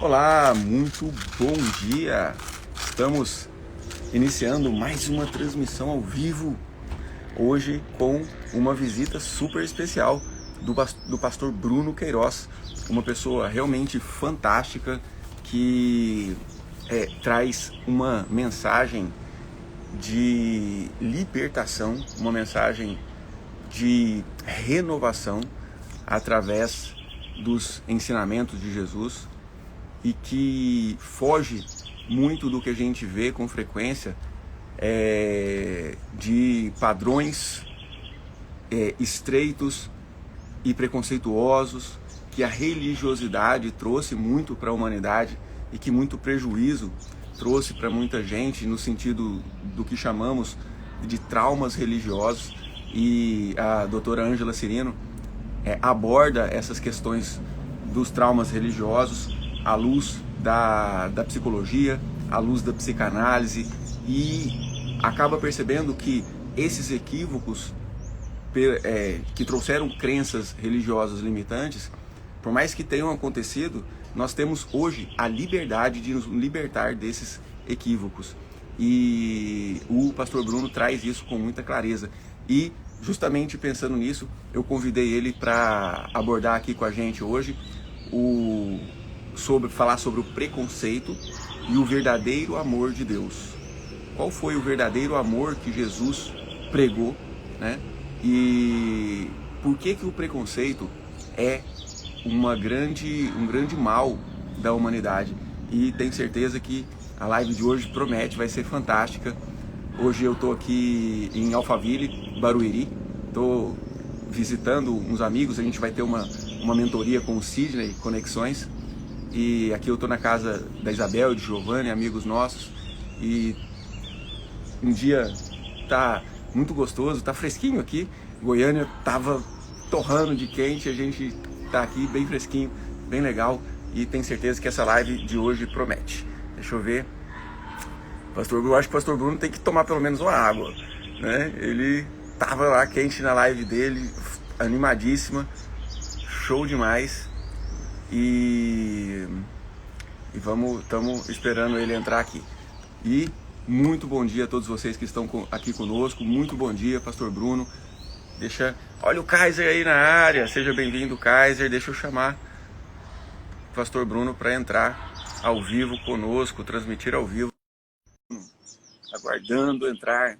Olá, muito bom dia! Estamos iniciando mais uma transmissão ao vivo, hoje com uma visita super especial do pastor Bruno Queiroz, uma pessoa realmente fantástica que traz uma mensagem de libertação, uma mensagem de renovação através dos ensinamentos de Jesus e que foge muito do que a gente vê com frequência de padrões estreitos e preconceituosos que a religiosidade trouxe muito para a humanidade e que muito prejuízo trouxe para muita gente no sentido do que chamamos de traumas religiosos. E a doutora Ângela Cirino aborda essas questões dos traumas religiosos à luz da psicologia, à luz da psicanálise, e acaba percebendo que esses equívocos que trouxeram crenças religiosas limitantes, por mais que tenham acontecido, nós temos hoje a liberdade de nos libertar desses equívocos. E o pastor Bruno traz isso com muita clareza. E justamente pensando nisso, eu convidei ele para abordar aqui com a gente hoje falar sobre o preconceito e o verdadeiro amor de Deus. Qual foi o verdadeiro amor que Jesus pregou, né? E por que o preconceito é um grande mal da humanidade? E tenho certeza que a live de hoje promete, vai ser fantástica. Hoje eu estou aqui em Alphaville, Barueri, estou visitando uns amigos, a gente vai ter uma mentoria com o Sidney Conexões, e aqui eu estou na casa da Isabel e de Giovanni, amigos nossos, e um dia tá muito gostoso, tá fresquinho aqui. Goiânia tava torrando de quente, a gente tá aqui bem fresquinho, bem legal, e tenho certeza que essa live de hoje promete. Deixa eu ver. Eu acho que o pastor Bruno tem que tomar pelo menos uma água, né? Ele tava lá quente na live dele, animadíssima, show demais. E estamos esperando ele entrar aqui. E muito bom dia a todos vocês que estão aqui conosco. Muito bom dia, pastor Bruno. Olha o Kaiser aí na área. Seja bem-vindo, Kaiser. Deixa eu chamar o pastor Bruno para entrar ao vivo conosco, transmitir ao vivo. Aguardando entrar.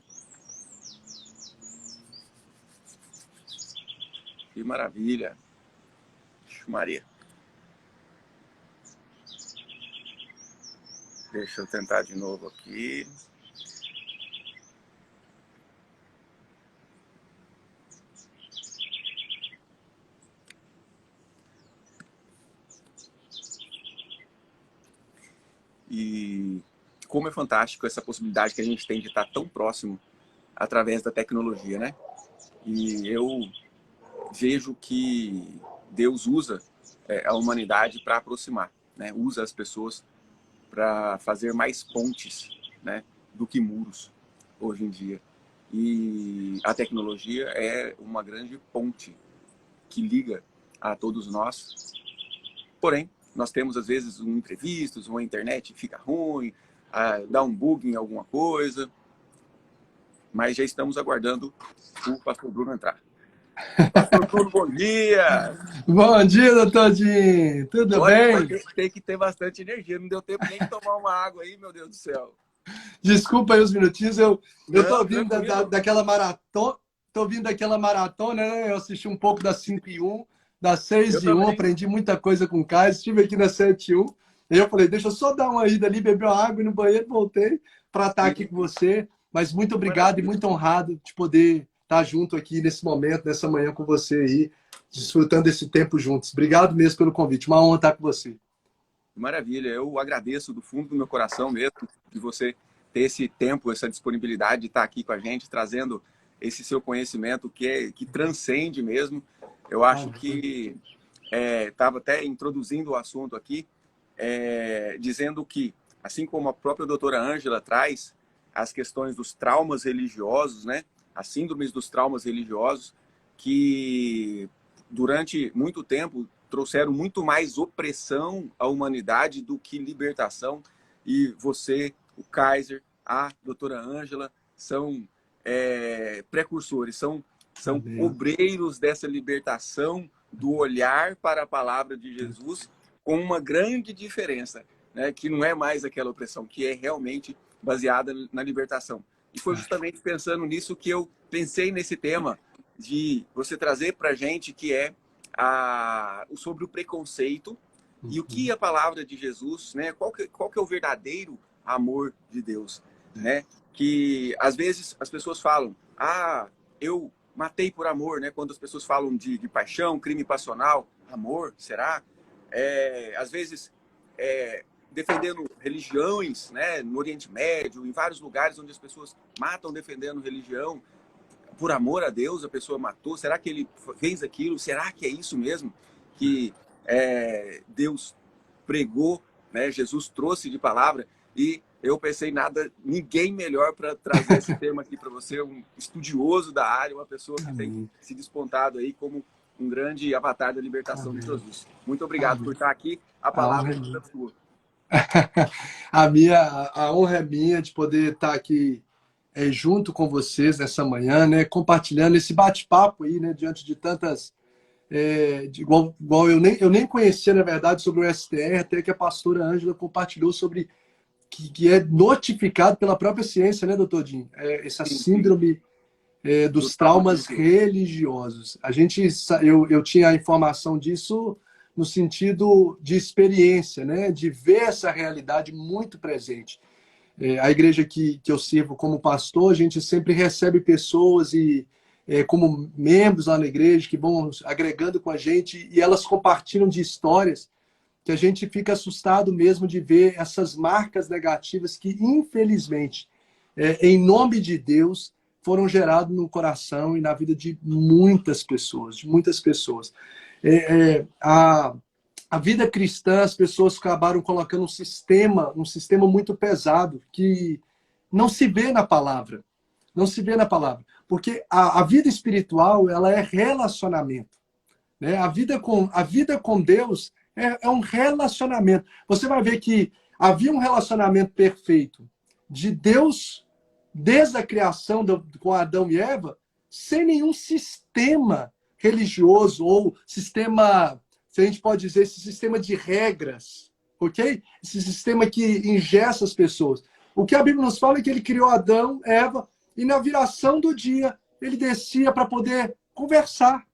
Que maravilha. Maria. Deixa eu tentar de novo aqui. E como é fantástico essa possibilidade que a gente tem de estar tão próximo através da tecnologia, né? E eu vejo que Deus usa a humanidade para aproximar, né? Usa as pessoas para fazer mais pontes, né, do que muros hoje em dia. E a tecnologia é uma grande ponte que liga a todos nós. Porém, nós temos às vezes imprevistos, uma internet fica ruim, dá um bug em alguma coisa, mas já estamos aguardando o pastor Bruno entrar. Pastor Bruno, bom dia! Bom dia, doutor Jim. Tudo Olha, vai bem? ter que ter bastante energia. Não deu tempo nem de tomar uma água aí, meu Deus do céu. Desculpa aí os minutinhos. Eu tô Não, vindo tranquilo. daquela maratona. Tô vindo daquela maratona, né? Eu assisti um pouco das 5 e 1, das 6 Eu de 1, também. aprendi muita coisa com o Caio. Estive aqui na 7 e 1. E eu falei, deixa eu só dar uma ida ali, beber uma água e no banheiro, voltei para estar aqui com você. Mas muito Que obrigado e maravilha. muito honrado de poder estar junto aqui nesse momento, nessa manhã com você aí, desfrutando desse tempo juntos. Obrigado mesmo pelo convite. Uma honra estar com você. Que maravilha. Eu agradeço do fundo do meu coração mesmo de você ter esse tempo, essa disponibilidade de estar aqui com a gente, trazendo esse seu conhecimento que transcende mesmo. Eu acho que estava até introduzindo o assunto aqui, dizendo que, assim como a própria doutora Ângela traz as questões dos traumas religiosos, né? As síndromes dos traumas religiosos, que durante muito tempo trouxeram muito mais opressão à humanidade do que libertação. E você, o Kaiser, a doutora Ângela, são precursores, são obreiros dessa libertação do olhar para a palavra de Jesus, com uma grande diferença, né? Que não é mais aquela opressão, que é realmente baseada na libertação. E foi justamente pensando nisso que eu pensei nesse tema de você trazer para a gente, que é sobre o preconceito e o que a palavra de Jesus, né? Qual que é o verdadeiro amor de Deus, né? Que às vezes as pessoas falam, eu matei por amor, né? Quando as pessoas falam de paixão, crime passional, amor, será? Às vezes defendendo religiões, né? No Oriente Médio, em vários lugares onde as pessoas matam defendendo religião, por amor a Deus a pessoa matou. Será que ele fez aquilo? Será que é isso mesmo que Deus pregou, né? Jesus trouxe de palavra? E eu pensei ninguém melhor para trazer esse tema aqui para você, um estudioso da área, uma pessoa que tem se despontado aí como um grande avatar da libertação de Jesus. Muito obrigado por estar aqui. A palavra é sua. A honra é minha de poder estar aqui junto com vocês nessa manhã, né, compartilhando esse bate-papo aí, né, diante de tantas... igual eu nem conhecia, na verdade, sobre o STR, até que a pastora Ângela compartilhou sobre que é notificado pela própria ciência, né, doutor Dinho? Essa síndrome dos traumas religiosos. Eu tinha a informação disso no sentido de experiência, né, de ver essa realidade muito presente. A igreja que eu sirvo como pastor, a gente sempre recebe pessoas como membros lá na igreja que vão agregando com a gente, e elas compartilham de histórias que a gente fica assustado mesmo de ver essas marcas negativas que, infelizmente, em nome de Deus, foram geradas no coração e na vida de muitas pessoas, A vida cristã, as pessoas acabaram colocando um sistema muito pesado que não se vê na palavra. Não se vê na palavra. Porque a vida espiritual, ela é relacionamento, né? A vida com Deus é um relacionamento. Você vai ver que havia um relacionamento perfeito de Deus desde a criação com Adão e Eva, sem nenhum sistema religioso ou sistema, se a gente pode dizer, esse sistema de regras, ok? Esse sistema que engessa as pessoas. O que a Bíblia nos fala é que ele criou Adão, Eva, e na viração do dia ele descia para poder conversar,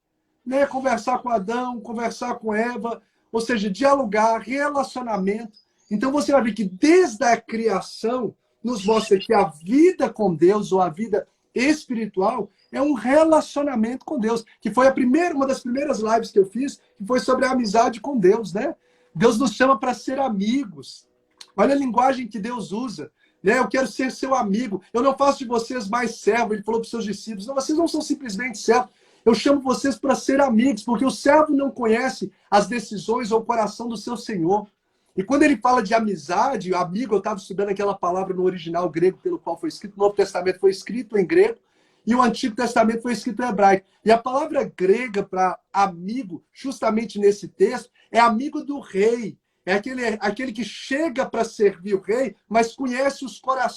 né? Conversar com Adão, conversar com Eva, ou seja, dialogar, relacionamento. Então você vai ver que desde a criação nos mostra que a vida com Deus, ou a vida espiritual, é um relacionamento com Deus, que foi uma das primeiras lives que eu fiz, que foi sobre a amizade com Deus, né? Deus nos chama para ser amigos. Olha a linguagem que Deus usa, né? Eu quero ser seu amigo. Eu não faço de vocês mais servos. Ele falou para os seus discípulos: não, vocês não são simplesmente servos. Eu chamo vocês para ser amigos, porque o servo não conhece as decisões ou o coração do seu Senhor. E quando ele fala de amizade, amigo, eu estava estudando aquela palavra no original grego pelo qual foi escrito. O Novo Testamento foi escrito em grego e o Antigo Testamento foi escrito em hebraico. E a palavra grega para amigo, justamente nesse texto, é amigo do rei. É aquele que chega para servir o rei, mas conhece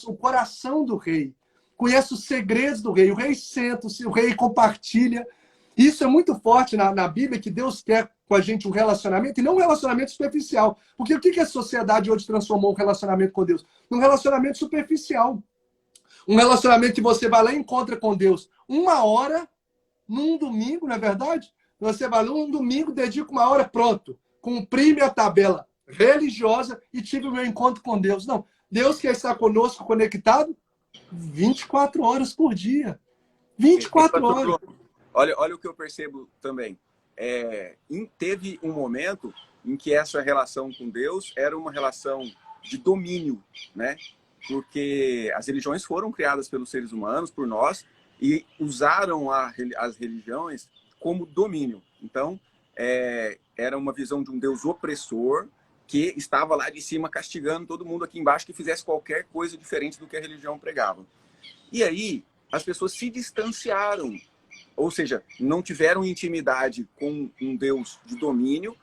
o coração do rei. Conhece os segredos do rei. O rei senta, o rei compartilha. Isso é muito forte na Bíblia, que Deus quer com a gente um relacionamento, e não um relacionamento superficial. Porque o que a sociedade hoje transformou um relacionamento com Deus? Num relacionamento superficial. Um relacionamento que você vai lá e encontra com Deus 1 hora, num domingo, não é verdade? Você vai lá um domingo, dedica 1 hora, pronto. Cumpri minha tabela religiosa e tive o meu encontro com Deus. Não, Deus quer estar conosco conectado 24 horas por dia. 24 horas. Olha o que eu percebo também. Teve um momento em que essa relação com Deus era uma relação de domínio, né? Porque as religiões foram criadas pelos seres humanos, por nós, e usaram as religiões como domínio. Então, era uma visão de um Deus opressor que estava lá de cima castigando todo mundo aqui embaixo que fizesse qualquer coisa diferente do que a religião pregava. E aí, as pessoas se distanciaram, ou seja, não tiveram intimidade com um Deus de domínio,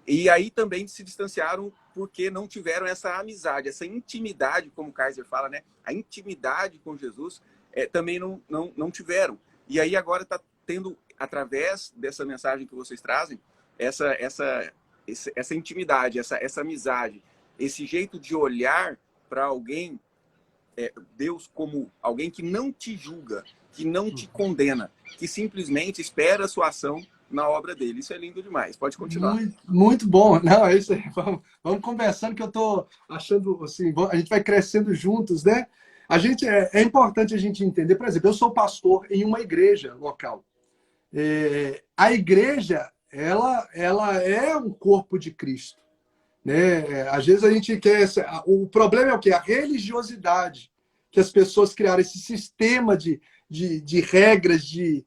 E aí também se distanciaram porque não tiveram essa amizade, essa intimidade, como o Kaiser fala, né? A intimidade com Jesus também não tiveram. E aí agora está tendo, através dessa mensagem que vocês trazem, essa intimidade, essa amizade, esse jeito de olhar para alguém, Deus como alguém que não te julga, que não te condena, que simplesmente espera a sua ação na obra dele. Isso é lindo demais. Pode continuar. Muito, muito bom. Não, é isso aí. Vamos conversando que eu estou achando assim, a gente vai crescendo juntos, né? A gente é importante a gente entender, por exemplo, eu sou pastor em uma igreja local. A igreja, ela é um corpo de Cristo, né? Às vezes a gente quer, o problema é o quê? A religiosidade, que as pessoas criaram esse sistema de regras, de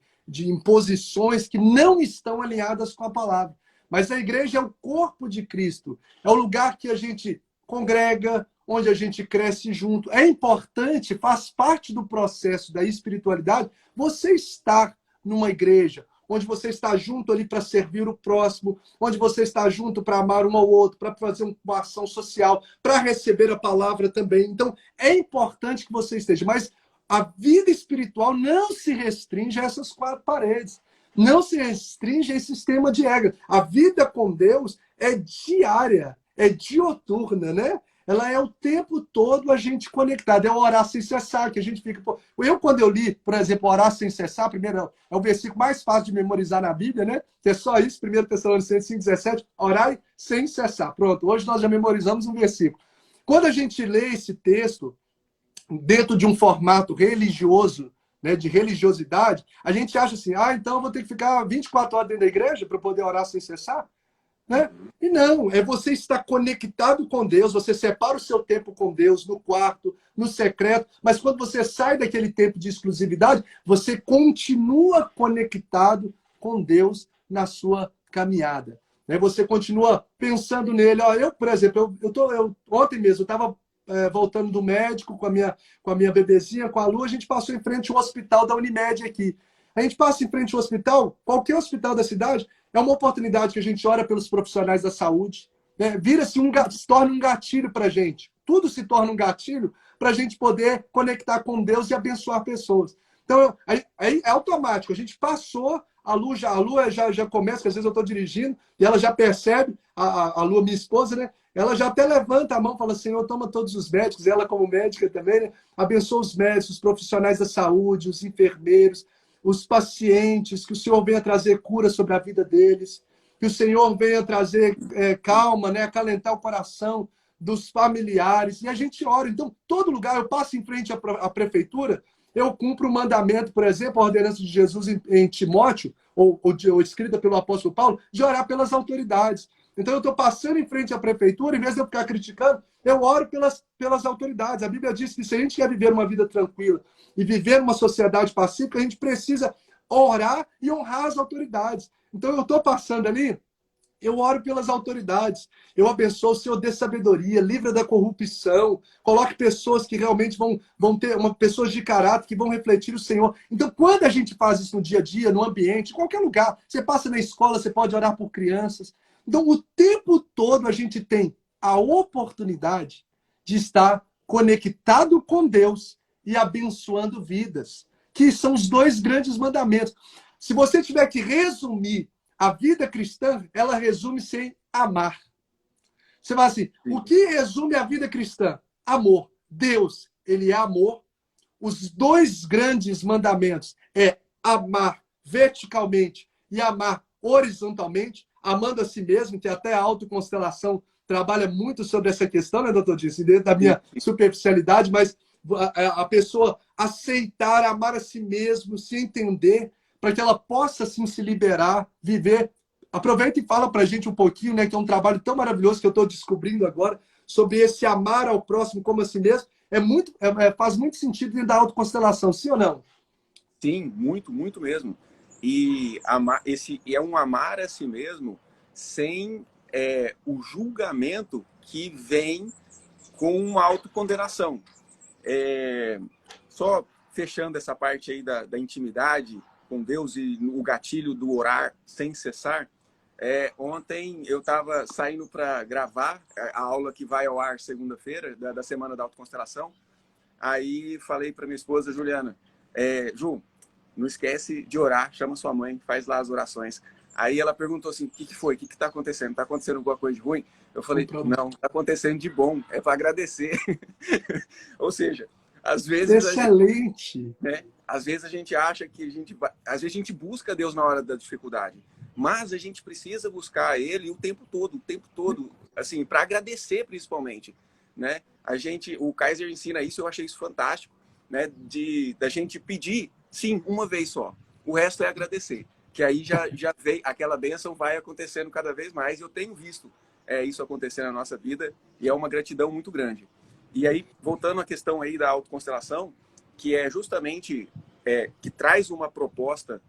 imposições que não estão alinhadas com a palavra. Mas a igreja é o corpo de Cristo, é o lugar que a gente congrega, onde a gente cresce junto. É importante, faz parte do processo da espiritualidade, você estar numa igreja, onde você está junto ali para servir o próximo, onde você está junto para amar um ao outro, para fazer uma ação social, para receber a palavra também. Então, é importante que você esteja, mas a vida espiritual não se restringe a essas quatro paredes. Não se restringe a esse sistema de regra. A vida com Deus é diária, é dioturna, né? Ela é o tempo todo a gente conectado. É o orar sem cessar, que a gente fica... quando eu li, por exemplo, orar sem cessar, primeiro, é o versículo mais fácil de memorizar na Bíblia, né? É só isso, 1 Tessalonicenses 5,17, orai sem cessar. Pronto, hoje nós já memorizamos um versículo. Quando a gente lê esse texto, dentro de um formato religioso, né, de religiosidade, a gente acha assim, então eu vou ter que ficar 24 horas dentro da igreja para poder orar sem cessar? Né? E não, é você estar conectado com Deus, você separa o seu tempo com Deus no quarto, no secreto, mas quando você sai daquele tempo de exclusividade, você continua conectado com Deus na sua caminhada. Né? Você continua pensando nele. Eu, por exemplo, ontem mesmo, eu estava voltando do médico com a minha bebezinha, com a Lu, a gente passou em frente ao hospital da Unimed aqui. A gente passa em frente ao hospital, qualquer hospital da cidade, é uma oportunidade que a gente ora pelos profissionais da saúde. Né? Se torna um gatilho para a gente. Tudo se torna um gatilho para a gente poder conectar com Deus e abençoar pessoas. Então, aí é automático. A gente passou, a Lu já começa, que às vezes eu estou dirigindo, e ela já percebe, a Lu, minha esposa, né? Ela já até levanta a mão e fala, Senhor, toma todos os médicos, ela como médica também, né? Abençoa os médicos, os profissionais da saúde, os enfermeiros, os pacientes, que o Senhor venha trazer cura sobre a vida deles, que o Senhor venha trazer calma, né? Acalentar o coração dos familiares. E a gente ora. Então, todo lugar, eu passo em frente à prefeitura, eu cumpro o mandamento, por exemplo, a ordenança de Jesus em Timóteo, ou escrita pelo apóstolo Paulo, de orar pelas autoridades. Então, eu estou passando em frente à prefeitura, em vez de eu ficar criticando, eu oro pelas autoridades. A Bíblia diz que se a gente quer viver uma vida tranquila e viver uma sociedade pacífica, a gente precisa orar e honrar as autoridades. Então, eu estou passando ali, eu oro pelas autoridades, eu abençoo o Senhor, dê sabedoria, livra da corrupção, coloque pessoas que realmente vão ter pessoas de caráter, que vão refletir o Senhor. Então, quando a gente faz isso no dia a dia, no ambiente, em qualquer lugar, você passa na escola, você pode orar por crianças. Então, o tempo todo a gente tem a oportunidade de estar conectado com Deus e abençoando vidas, que são os dois grandes mandamentos. Se você tiver que resumir a vida cristã, ela resume-se em amar. Você vai assim, o que resume a vida cristã? Amor. Deus, ele é amor. Os dois grandes mandamentos é amar verticalmente e amar horizontalmente, amando a si mesmo, que até a autoconstelação trabalha muito sobre essa questão, né, doutor Disse, dentro da minha superficialidade, mas a pessoa aceitar, amar a si mesmo, se entender, para que ela possa, assim, se liberar, viver. Aproveita e fala para a gente um pouquinho, né, que é um trabalho tão maravilhoso que eu estou descobrindo agora, sobre esse amar ao próximo como a si mesmo. Faz muito sentido dentro da autoconstelação, sim ou não? Sim, muito, muito mesmo. E é um amar a si mesmo sem o julgamento que vem com a autocondenação. Só fechando essa parte aí da intimidade com Deus e o gatilho do orar sem cessar, Ontem eu estava saindo para gravar a aula que vai ao ar segunda-feira, da Semana da Autoconstelação. Aí falei para minha esposa, Juliana, Ju, não esquece de orar, chama sua mãe, faz lá as orações. Aí ela perguntou assim, o que foi? O que está acontecendo? Está acontecendo alguma coisa de ruim? Eu falei, não, está acontecendo de bom, é para agradecer. Ou seja, às vezes excelente. Às vezes a gente acha que às vezes a gente busca Deus na hora da dificuldade, mas a gente precisa buscar Ele o tempo todo, assim, para agradecer principalmente, né? O Kaiser ensina isso, eu achei isso fantástico, né? Da gente pedir, sim, uma vez só. O resto é agradecer, que aí já vem aquela bênção, vai acontecendo cada vez mais. Eu tenho visto isso acontecer na nossa vida e é uma gratidão muito grande. E aí, voltando à questão aí da autoconstelação, que é justamente que traz uma proposta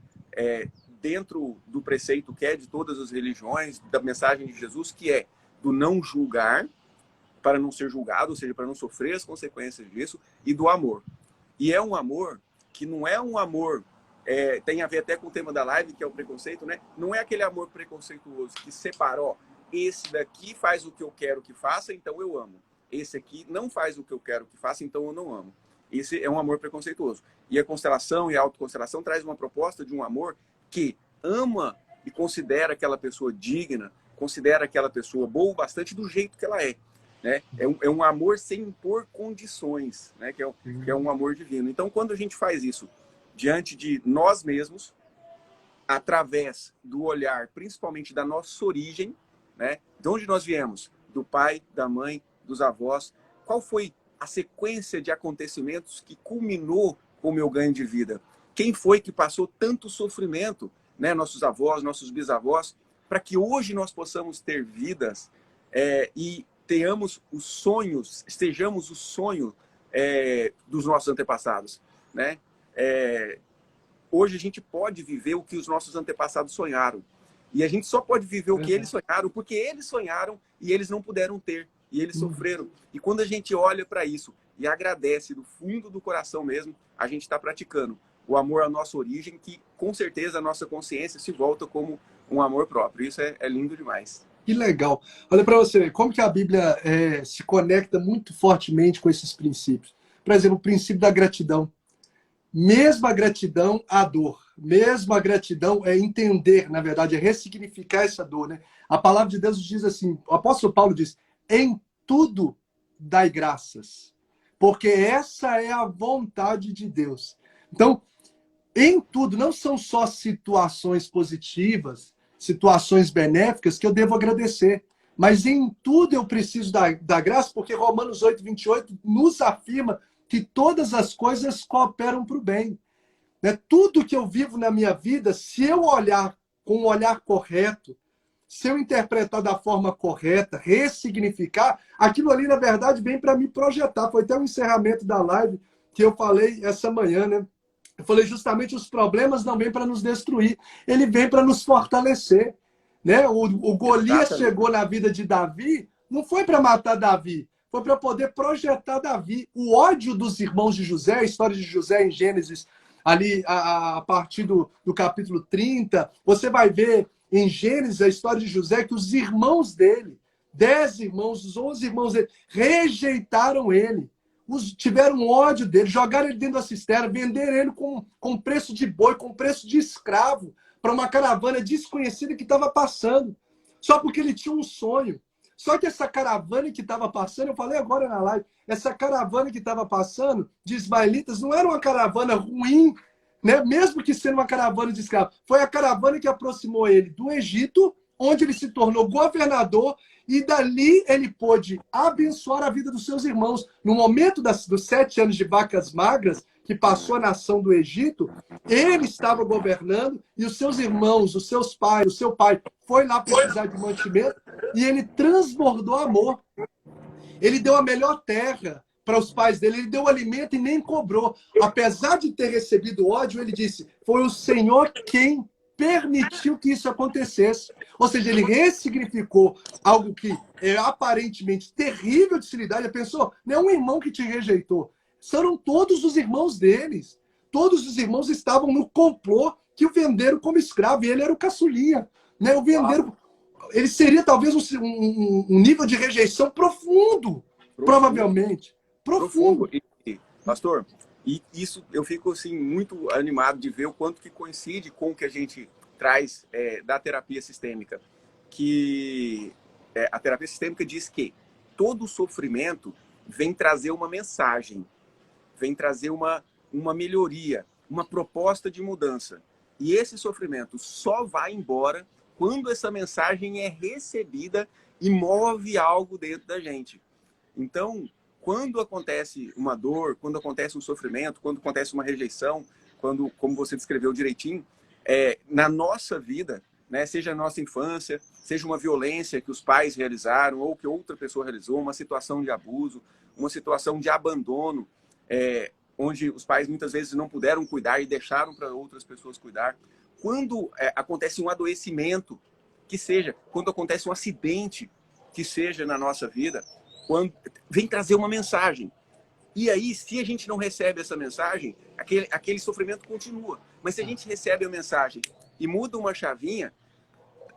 dentro do preceito que é de todas as religiões, da mensagem de Jesus, que é do não julgar para não ser julgado, ou seja, para não sofrer as consequências disso, e do amor. E é um amor que não é um amor, tem a ver até com o tema da live, que é o preconceito, né? Não é aquele amor preconceituoso que separou, esse daqui faz o que eu quero que faça, então eu amo. Esse aqui não faz o que eu quero que faça, então eu não amo. Esse é um amor preconceituoso. E a constelação e a autoconstelação traz uma proposta de um amor que ama e considera aquela pessoa digna, considera aquela pessoa boa bastante do jeito que ela é. Né? É um amor sem impor condições, né? Que é um amor divino. Então, quando a gente faz isso diante de nós mesmos, através do olhar, principalmente da nossa origem, né? De onde nós viemos? Do pai, da mãe, dos avós. Qual foi a sequência de acontecimentos que culminou com o meu ganho de vida? Quem foi que passou tanto sofrimento, né? Nossos avós, nossos bisavós, para que hoje nós possamos ter vidas e tenhamos os sonhos, estejamos o sonho dos nossos antepassados, né? Hoje a gente pode viver o que os nossos antepassados sonharam. E a gente só pode viver o que eles sonharam porque eles sonharam e eles não puderam ter. E eles sofreram. E quando a gente olha para isso e agradece do fundo do coração mesmo, a gente está praticando o amor à nossa origem, que com certeza a nossa consciência se volta como um amor próprio. Isso é lindo demais. Que legal. Olha para você, como que a Bíblia se conecta muito fortemente com esses princípios. Por exemplo, o princípio da gratidão. Mesma gratidão à dor. Mesma gratidão é entender, na verdade, é ressignificar essa dor. Né? A palavra de Deus diz assim, o apóstolo Paulo diz, em tudo dai graças, porque essa é a vontade de Deus. Então, em tudo, não são só situações positivas, situações benéficas que eu devo agradecer, mas em tudo eu preciso da graça, porque Romanos 8:28 nos afirma que todas as coisas cooperam para o bem. Né? Tudo que eu vivo na minha vida, se eu olhar com o olhar correto, se eu interpretar da forma correta, ressignificar, aquilo ali, na verdade, vem para me projetar. Foi até o encerramento da live que eu falei essa manhã, né? Eu falei justamente, os problemas não vêm para nos destruir, ele vem para nos fortalecer. Né? O Golias chegou na vida de Davi, não foi para matar Davi, foi para poder projetar Davi. O ódio dos irmãos de José, a história de José em Gênesis, ali a partir do capítulo 30, você vai ver em Gênesis a história de José, que os irmãos dele, 10 irmãos, os 11 irmãos dele, rejeitaram ele. Tiveram ódio dele, jogaram ele dentro da cisterna, venderam ele com preço de boi, com preço de escravo, para uma caravana desconhecida que estava passando. Só porque ele tinha um sonho. Só que essa caravana que estava passando, eu falei agora na live, essa caravana que estava passando de ismaelitas não era uma caravana ruim, né? Mesmo que sendo uma caravana de escravos. Foi a caravana que aproximou ele do Egito, onde ele se tornou governador, e dali ele pôde abençoar a vida dos seus irmãos. No momento dos 7 anos de vacas magras, que passou a nação do Egito, ele estava governando, e os seus irmãos, os seus pais, o seu pai foi lá precisar de mantimento, e ele transbordou amor. Ele deu a melhor terra para os pais dele, ele deu alimento e nem cobrou. Apesar de ter recebido ódio, ele disse, foi o Senhor quem permitiu que isso acontecesse. Ou seja, ele ressignificou algo que é aparentemente terrível de se lidar. Ele pensou, não é um irmão que te rejeitou, foram todos os irmãos deles. Todos os irmãos estavam no complô que o venderam como escravo, e ele era o caçulinha. Né? O vendeiro, ele seria talvez um nível de rejeição profundo, provavelmente. Profundo. Pastor, e isso eu fico assim, muito animado de ver o quanto que coincide com o que a gente traz da terapia sistêmica. Que a terapia sistêmica diz que todo sofrimento vem trazer uma mensagem, vem trazer uma melhoria, uma proposta de mudança. E esse sofrimento só vai embora quando essa mensagem é recebida e move algo dentro da gente. Então, quando acontece uma dor, quando acontece um sofrimento, quando acontece uma rejeição, quando, como você descreveu direitinho, na nossa vida, né, seja na nossa infância, seja uma violência que os pais realizaram ou que outra pessoa realizou, uma situação de abuso, uma situação de abandono, onde os pais muitas vezes não puderam cuidar e deixaram para outras pessoas cuidar. Quando acontece um adoecimento, que seja, quando acontece um acidente, que seja na nossa vida, quando vem trazer uma mensagem. E aí, se a gente não recebe essa mensagem, aquele sofrimento continua. Mas se a gente recebe a mensagem e muda uma chavinha,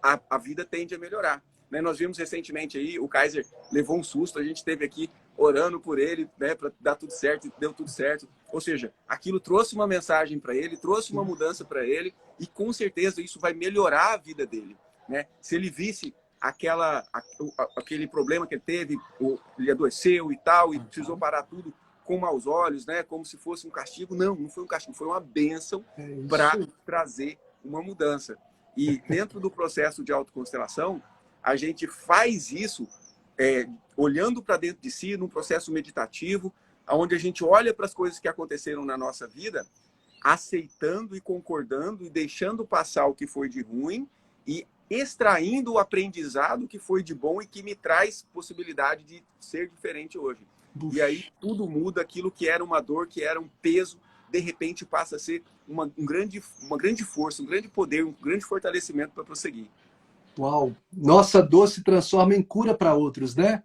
a vida tende a melhorar. Né? Nós vimos recentemente aí, o Kaiser levou um susto, a gente esteve aqui orando por ele, né, para dar tudo certo, deu tudo certo. Ou seja, aquilo trouxe uma mensagem para ele, trouxe uma mudança para ele, e com certeza isso vai melhorar a vida dele. Né? Se ele visse aquele problema que ele teve, ele adoeceu e tal, e precisou parar tudo com maus olhos, né? Como se fosse um castigo. Não foi um castigo, foi uma bênção para trazer uma mudança. E dentro do processo de autoconstelação, a gente faz isso olhando para dentro de si, num processo meditativo, onde a gente olha para as coisas que aconteceram na nossa vida, aceitando e concordando e deixando passar o que foi de ruim e extraindo o aprendizado que foi de bom e que me traz possibilidade de ser diferente hoje. E aí tudo muda, aquilo que era uma dor, que era um peso, de repente passa a ser uma grande força, um grande poder, um grande fortalecimento para prosseguir. Uau! Nossa dor se transforma em cura para outros, né?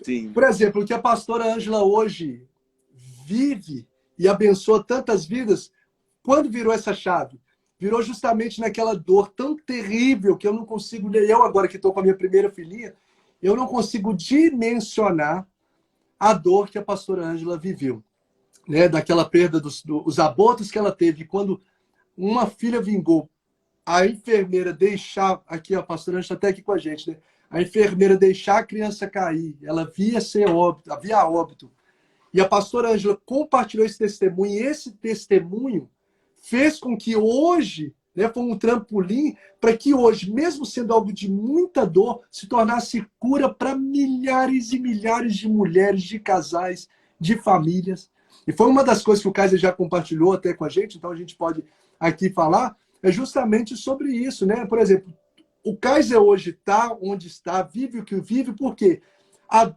Sim. Por exemplo, o que a pastora Ângela hoje vive e abençoa tantas vidas, quando virou essa chave? Virou justamente naquela dor tão terrível que eu não consigo, eu agora que estou com a minha primeira filhinha, eu não consigo dimensionar a dor que a pastora Ângela viveu. Né? Daquela perda dos abortos que ela teve. Quando uma filha vingou, a enfermeira deixar, aqui a pastora Ângela está até aqui com a gente, né? A enfermeira deixar a criança cair, ela via ser óbito, havia óbito. E a pastora Ângela compartilhou esse testemunho, e esse testemunho fez com que hoje, né, foi um trampolim para que hoje, mesmo sendo algo de muita dor, se tornasse cura para milhares e milhares de mulheres, de casais, de famílias. E foi uma das coisas que o Kaiser já compartilhou até com a gente, então a gente pode aqui falar, é justamente sobre isso, né? Por exemplo, o Kaiser hoje está onde está, vive o que vive, por quê?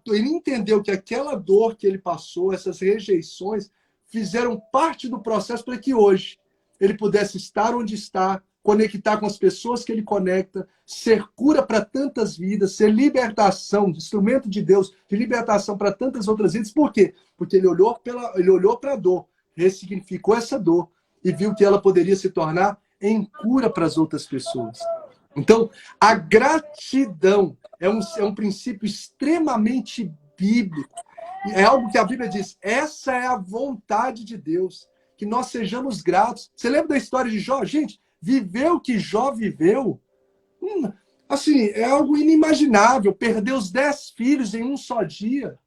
Ele entendeu que aquela dor que ele passou, essas rejeições, fizeram parte do processo para que hoje ele pudesse estar onde está, conectar com as pessoas que ele conecta, ser cura para tantas vidas, ser libertação, instrumento de Deus, de libertação para tantas outras vidas. Por quê? Porque ele olhou para a dor, ressignificou essa dor e viu que ela poderia se tornar em cura para as outras pessoas. Então, a gratidão é um princípio extremamente bíblico. É algo que a Bíblia diz, essa é a vontade de Deus, que nós sejamos gratos. Você lembra da história de Jó? Gente, viver o que Jó viveu, assim, é algo inimaginável. Perder os 10 filhos em um só dia.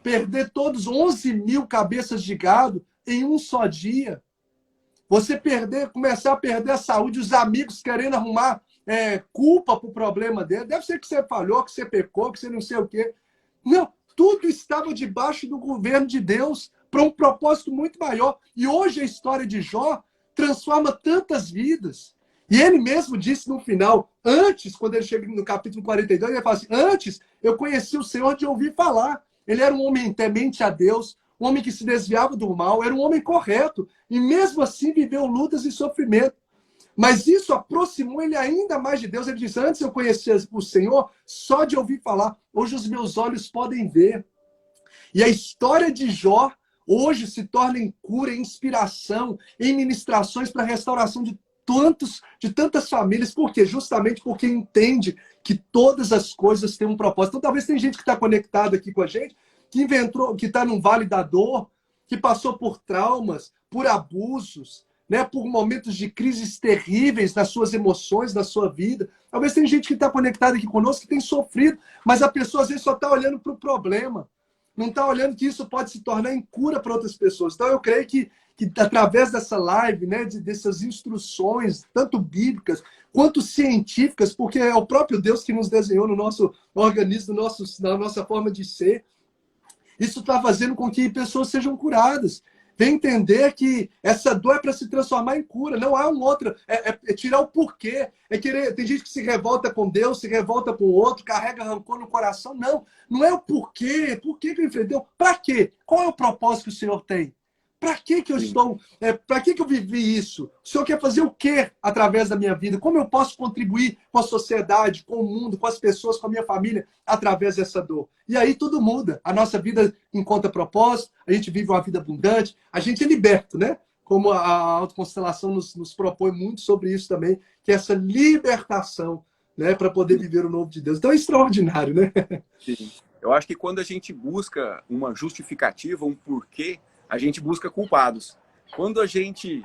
Perder todos 11 mil cabeças de gado em um só dia. Você começar a perder a saúde, os amigos querendo arrumar culpa para o problema dele. Deve ser que você falhou, que você pecou, que você não sei o quê. Não, tudo estava debaixo do governo de Deus para um propósito muito maior. E hoje a história de Jó transforma tantas vidas. E ele mesmo disse no final, antes, quando ele chega no capítulo 42, ele fala assim, antes eu conheci o Senhor de ouvir falar. Ele era um homem temente a Deus, um homem que se desviava do mal, era um homem correto. E mesmo assim viveu lutas e sofrimento. Mas isso aproximou ele ainda mais de Deus. Ele disse, antes eu conhecia o Senhor só de ouvir falar. Hoje os meus olhos podem ver. E a história de Jó hoje se torna em cura, em inspiração, em ministrações para a restauração de de tantas famílias. Por quê? Justamente porque entende que todas as coisas têm um propósito. Então, talvez tem gente que está conectada aqui com a gente, que inventou, que está num vale da dor, que passou por traumas, por abusos, né, por momentos de crises terríveis nas suas emoções, na sua vida. Talvez tem gente que está conectada aqui conosco, que tem sofrido, mas a pessoa às vezes só está olhando para o problema. Não está olhando que isso pode se tornar em cura para outras pessoas. Então eu creio que através dessa live, né, dessas instruções, tanto bíblicas quanto científicas, porque é o próprio Deus que nos desenhou no nosso organismo, na nossa forma de ser, isso está fazendo com que pessoas sejam curadas. Vem entender que essa dor é para se transformar em cura. Não há um outro. É tirar o porquê. Tem gente que se revolta com Deus, se revolta com o outro, carrega rancor no coração. Não. Não é o porquê. Por que eu enfrentei? Para quê? Qual é o propósito que o Senhor tem? Para que eu estou? Para que eu vivi isso? O Senhor quer fazer o quê através da minha vida? Como eu posso contribuir com a sociedade, com o mundo, com as pessoas, com a minha família, através dessa dor? E aí tudo muda. A nossa vida encontra propósito, a gente vive uma vida abundante, a gente é liberto, né? Como a autoconstelação nos propõe muito sobre isso também, que é essa libertação, né, para poder viver o novo de Deus. Então é extraordinário, né? Sim. Eu acho que quando a gente busca uma justificativa, um porquê, a gente busca culpados. Quando a gente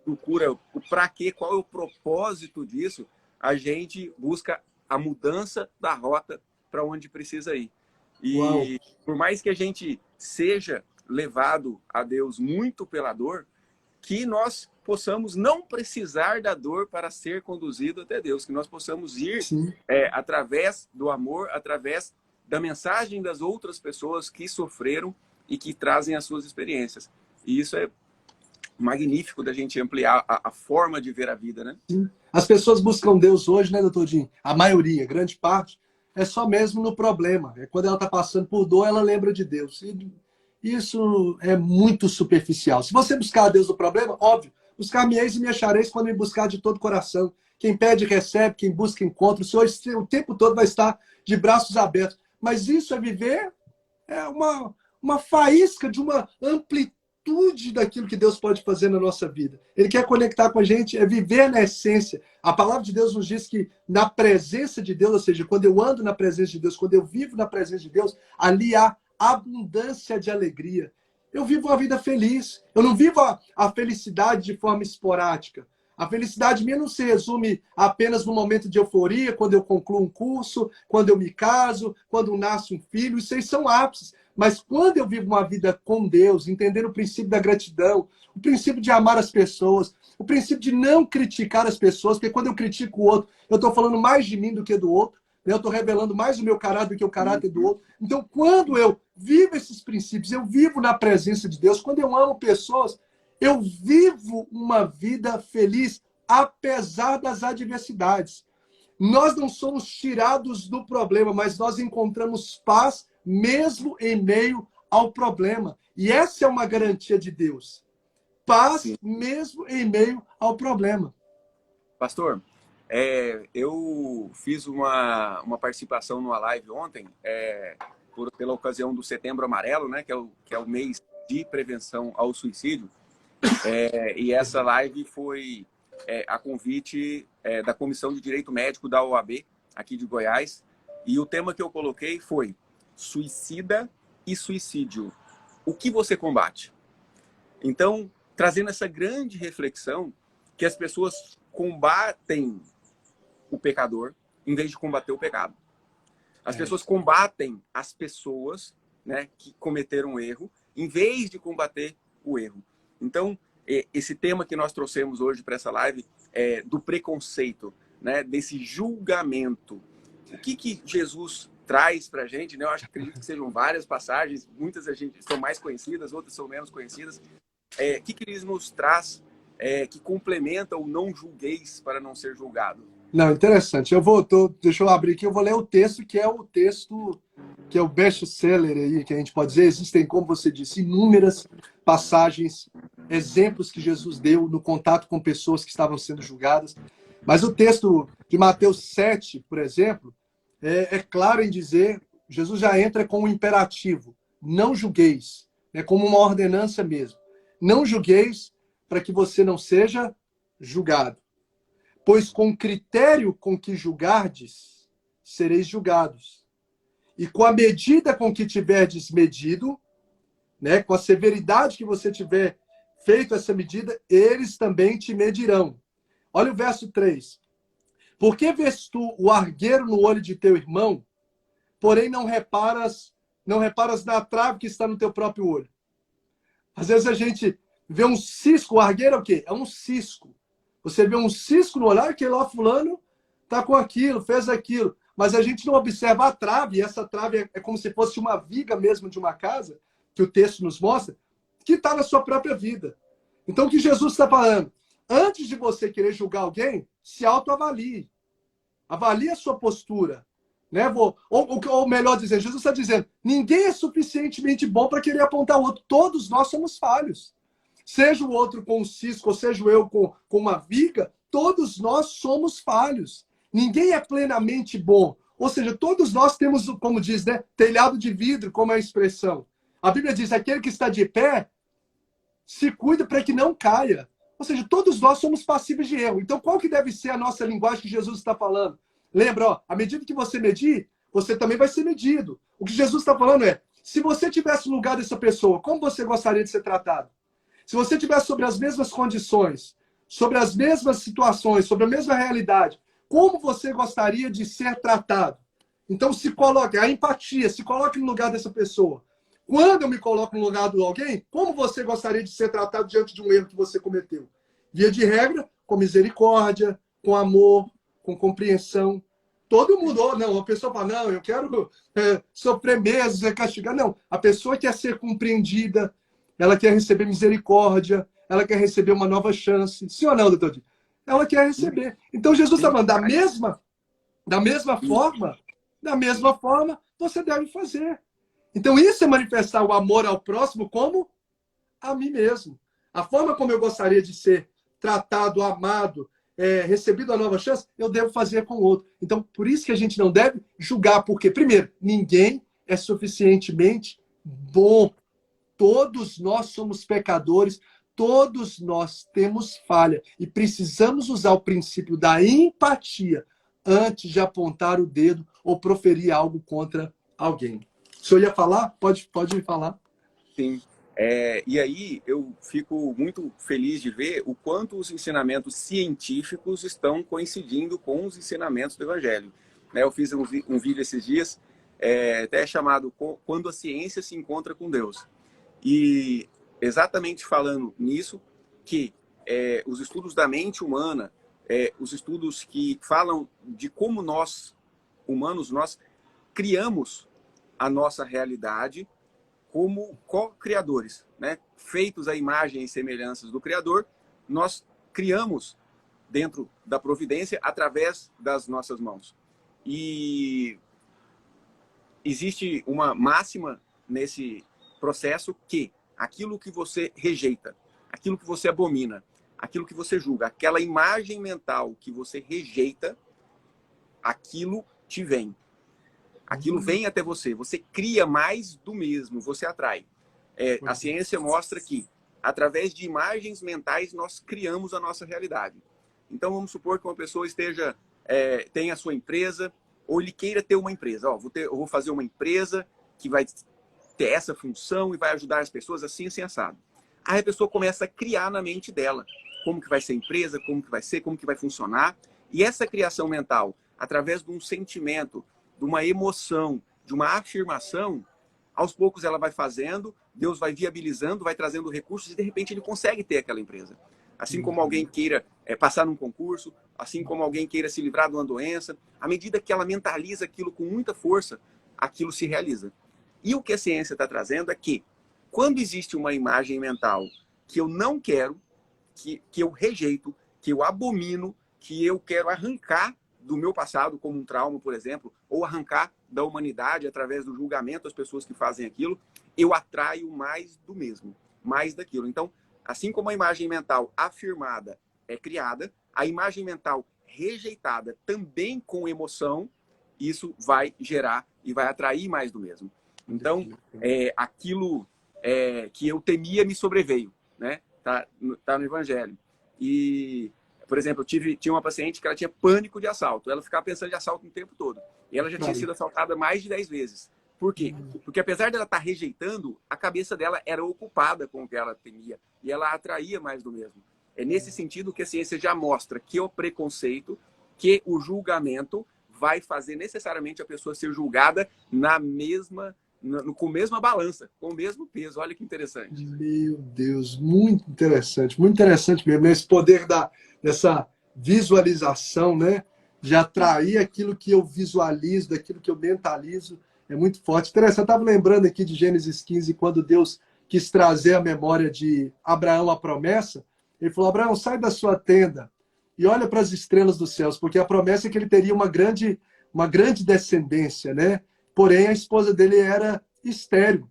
procura o para quê, qual é o propósito disso, a gente busca a mudança da rota para onde precisa ir. E Uau. por mais que a gente seja levado a Deus muito pela dor, que nós possamos não precisar da dor para ser conduzido até Deus, que nós possamos ir através do amor, através da mensagem das outras pessoas que sofreram e que trazem as suas experiências. E isso é magnífico da gente ampliar a forma de ver a vida, né? Sim. As pessoas buscam Deus hoje, né, doutor Jim? A maioria, grande parte, é só mesmo no problema. É quando ela está passando por dor, ela lembra de Deus. E isso é muito superficial. Se você buscar a Deus no problema, óbvio, buscar-me-eis e me achareis quando me buscar de todo o coração. Quem pede, recebe, quem busca, encontra. O Senhor o tempo todo vai estar de braços abertos. Mas isso é viver uma faísca de uma amplitude daquilo que Deus pode fazer na nossa vida. Ele quer conectar com a gente, é viver na essência. A palavra de Deus nos diz que na presença de Deus, ou seja, quando eu ando na presença de Deus, quando eu vivo na presença de Deus, ali há abundância de alegria. Eu vivo uma vida feliz. Eu não vivo a felicidade de forma esporádica. A felicidade minha não se resume apenas no momento de euforia, quando eu concluo um curso, quando eu me caso, quando nasce um filho. Isso aí são ápices. Mas quando eu vivo uma vida com Deus, entendendo o princípio da gratidão, o princípio de amar as pessoas, o princípio de não criticar as pessoas, porque quando eu critico o outro, eu estou falando mais de mim do que do outro, né? Eu estou revelando mais o meu caráter do que o caráter do outro. Então, quando eu vivo esses princípios, eu vivo na presença de Deus, quando eu amo pessoas, eu vivo uma vida feliz, apesar das adversidades. Nós não somos tirados do problema, mas nós encontramos paz mesmo em meio ao problema. E essa é uma garantia de Deus. Paz Sim. mesmo em meio ao problema. Pastor, eu fiz uma participação numa live ontem, pela ocasião do Setembro Amarelo, né, que é o mês de prevenção ao suicídio. E essa live foi a convite da Comissão de Direito Médico da OAB, aqui de Goiás. E o tema que eu coloquei foi suicida e suicídio. O que você combate? Então, trazendo essa grande reflexão que as pessoas combatem o pecador em vez de combater o pecado. As pessoas combatem as pessoas, né, que cometeram um erro em vez de combater o erro. Então, esse tema que nós trouxemos hoje para essa live é do preconceito, né, desse julgamento. O que Jesus traz para a gente, né? Eu acredito que sejam várias passagens, muitas a gente são mais conhecidas, outras são menos conhecidas. O que ele nos traz que complementa o não julgueis para não ser julgado? Não, interessante. Deixa eu abrir aqui, eu vou ler o texto, que é o best-seller aí, que a gente pode dizer. Existem, como você disse, inúmeras passagens, exemplos que Jesus deu no contato com pessoas que estavam sendo julgadas. Mas o texto de Mateus 7, por exemplo, é claro em dizer, Jesus já entra com um imperativo, não julgueis, como uma ordenança mesmo. Não julgueis para que você não seja julgado. Pois com o critério com que julgardes, sereis julgados. E com a medida com que tiverdes medido, né, com a severidade que você tiver feito essa medida, eles também te medirão. Olha o verso 3. Por que vês tu o argueiro no olho de teu irmão, porém não reparas na trave que está no teu próprio olho? Às vezes a gente vê um cisco, o argueiro é o quê? É um cisco. Você vê um cisco no olhar, que lá fulano está com aquilo, fez aquilo. Mas a gente não observa a trave, e essa trave é como se fosse uma viga mesmo de uma casa, que o texto nos mostra, que está na sua própria vida. Então o que Jesus está falando? Antes de você querer julgar alguém, se autoavalie. Avalie a sua postura. Né? Ou melhor dizendo, Jesus está dizendo, ninguém é suficientemente bom para querer apontar o outro. Todos nós somos falhos. Seja o outro com um cisco, ou seja eu com uma viga, todos nós somos falhos. Ninguém é plenamente bom. Ou seja, todos nós temos, como diz, né, telhado de vidro, como é a expressão. A Bíblia diz, aquele que está de pé, se cuida para que não caia. Ou seja, todos nós somos passíveis de erro. Então, qual que deve ser a nossa linguagem que Jesus está falando? Lembra, ó, à medida que você medir, você também vai ser medido. O que Jesus está falando é, se você tivesse no lugar dessa pessoa, como você gostaria de ser tratado? Se você tivesse sobre as mesmas condições, sobre as mesmas situações, sobre a mesma realidade, como você gostaria de ser tratado? Então, se coloque, a empatia, se coloque no lugar dessa pessoa. Quando eu me coloco no lugar de alguém, como você gostaria de ser tratado diante de um erro que você cometeu? Via de regra, com misericórdia, com amor, com compreensão. Todo mundo, não, a pessoa fala, não, eu quero sofrer mesmo, ser castigado. Não, a pessoa quer ser compreendida, ela quer receber misericórdia, ela quer receber uma nova chance. Sim ou não, doutor? Ela quer receber. Então, Jesus está falando, da mesma forma, você deve fazer. Então, isso é manifestar o amor ao próximo como a mim mesmo. A forma como eu gostaria de ser tratado, amado, recebido a nova chance, eu devo fazer com o outro. Então, por isso que a gente não deve julgar, porque, primeiro, ninguém é suficientemente bom. Todos nós somos pecadores, todos nós temos falha e precisamos usar o princípio da empatia antes de apontar o dedo ou proferir algo contra alguém. O senhor ia falar? Pode me falar. Sim. E aí eu fico muito feliz de ver o quanto os ensinamentos científicos estão coincidindo com os ensinamentos do Evangelho. Eu fiz um vídeo esses dias, até chamado Quando a Ciência se Encontra com Deus. E exatamente falando nisso, que os estudos da mente humana, os estudos que falam de como nós, humanos, nós criamos a nossa realidade como co-criadores, né? Feitos à imagem e semelhanças do Criador, nós criamos dentro da providência através das nossas mãos. E existe uma máxima nesse processo que aquilo que você rejeita, aquilo que você abomina, aquilo que você julga, aquela imagem mental que você rejeita, aquilo te vem. Aquilo vem até você. Você cria mais do mesmo, você atrai. A ciência mostra que, através de imagens mentais, nós criamos a nossa realidade. Então, vamos supor que uma pessoa tenha a sua empresa, ou ele queira ter uma empresa. Eu vou fazer uma empresa que vai ter essa função e vai ajudar as pessoas assim, assim, assado. Aí a pessoa começa a criar na mente dela como que vai ser a empresa, como que vai ser, como que vai funcionar. E essa criação mental, através de um sentimento, de uma emoção, de uma afirmação, aos poucos ela vai fazendo, Deus vai viabilizando, vai trazendo recursos e de repente ele consegue ter aquela empresa. Assim como alguém queira passar num concurso, assim como alguém queira se livrar de uma doença, à medida que ela mentaliza aquilo com muita força, aquilo se realiza. E o que a ciência está trazendo é que, quando existe uma imagem mental que eu não quero, que eu rejeito, que eu abomino, que eu quero arrancar do meu passado, como um trauma, por exemplo, ou arrancar da humanidade através do julgamento das pessoas que fazem aquilo, eu atraio mais do mesmo, mais daquilo. Então, assim como a imagem mental afirmada é criada, a imagem mental rejeitada também com emoção, isso vai gerar e vai atrair mais do mesmo. Então, aquilo que eu temia me sobreveio, né? Tá no Evangelho. E Por exemplo, tinha uma paciente que ela tinha pânico de assalto. Ela ficava pensando em assalto o tempo todo. E ela já tinha sido assaltada mais de 10 vezes. Por quê? Porque apesar dela estar rejeitando, a cabeça dela era ocupada com o que ela temia. E ela atraía mais do mesmo. É nesse sentido que a ciência já mostra que o preconceito, que o julgamento vai fazer necessariamente a pessoa ser julgada com a mesma balança, com o mesmo peso. Olha que interessante. Meu Deus, muito interessante mesmo, né? Esse poder dessa visualização, né? De atrair aquilo que eu visualizo, daquilo que eu mentalizo, é muito forte. Interessante, eu estava lembrando aqui de Gênesis 15, quando Deus quis trazer à memória de Abraão a promessa, ele falou, Abraão, sai da sua tenda e olha para as estrelas dos céus, porque a promessa é que ele teria uma grande descendência, né? Porém, a esposa dele era estéril,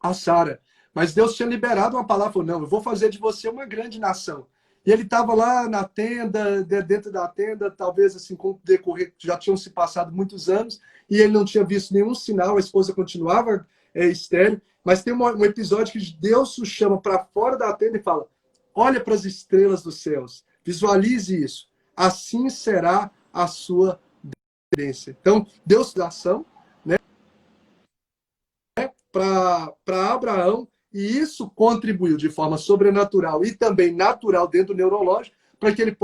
a Sara. Mas Deus tinha liberado uma palavra, falou, não, eu vou fazer de você uma grande nação. E ele estava lá na tenda, dentro da tenda, talvez assim, com o decorrer, já tinham se passado muitos anos, e ele não tinha visto nenhum sinal, a esposa continuava estéril. Mas tem um episódio que Deus o chama para fora da tenda e fala, olha para as estrelas dos céus, visualize isso, assim será a sua descendência. Então, Deus dá ação, né, para Abraão, e isso contribuiu de forma sobrenatural e também natural dentro do neurológico, para que ele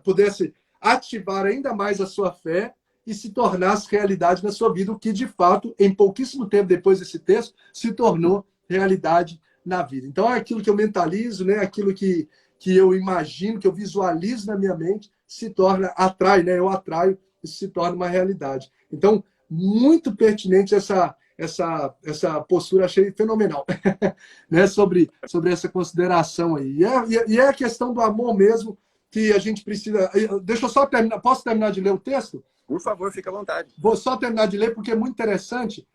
pudesse ativar ainda mais a sua fé e se tornasse realidade na sua vida, o que de fato, em pouquíssimo tempo depois desse texto, se tornou realidade na vida. Então, é aquilo que eu mentalizo, né? Aquilo que eu imagino, que eu visualizo na minha mente, atrai, né? Eu atraio, isso se torna uma realidade. Então, muito pertinente essa postura, achei fenomenal, né? sobre essa consideração aí. E é a questão do amor mesmo, que a gente precisa... Deixa eu só terminar, posso terminar de ler o texto? Por favor, fique à vontade. Vou só terminar de ler, porque é muito interessante.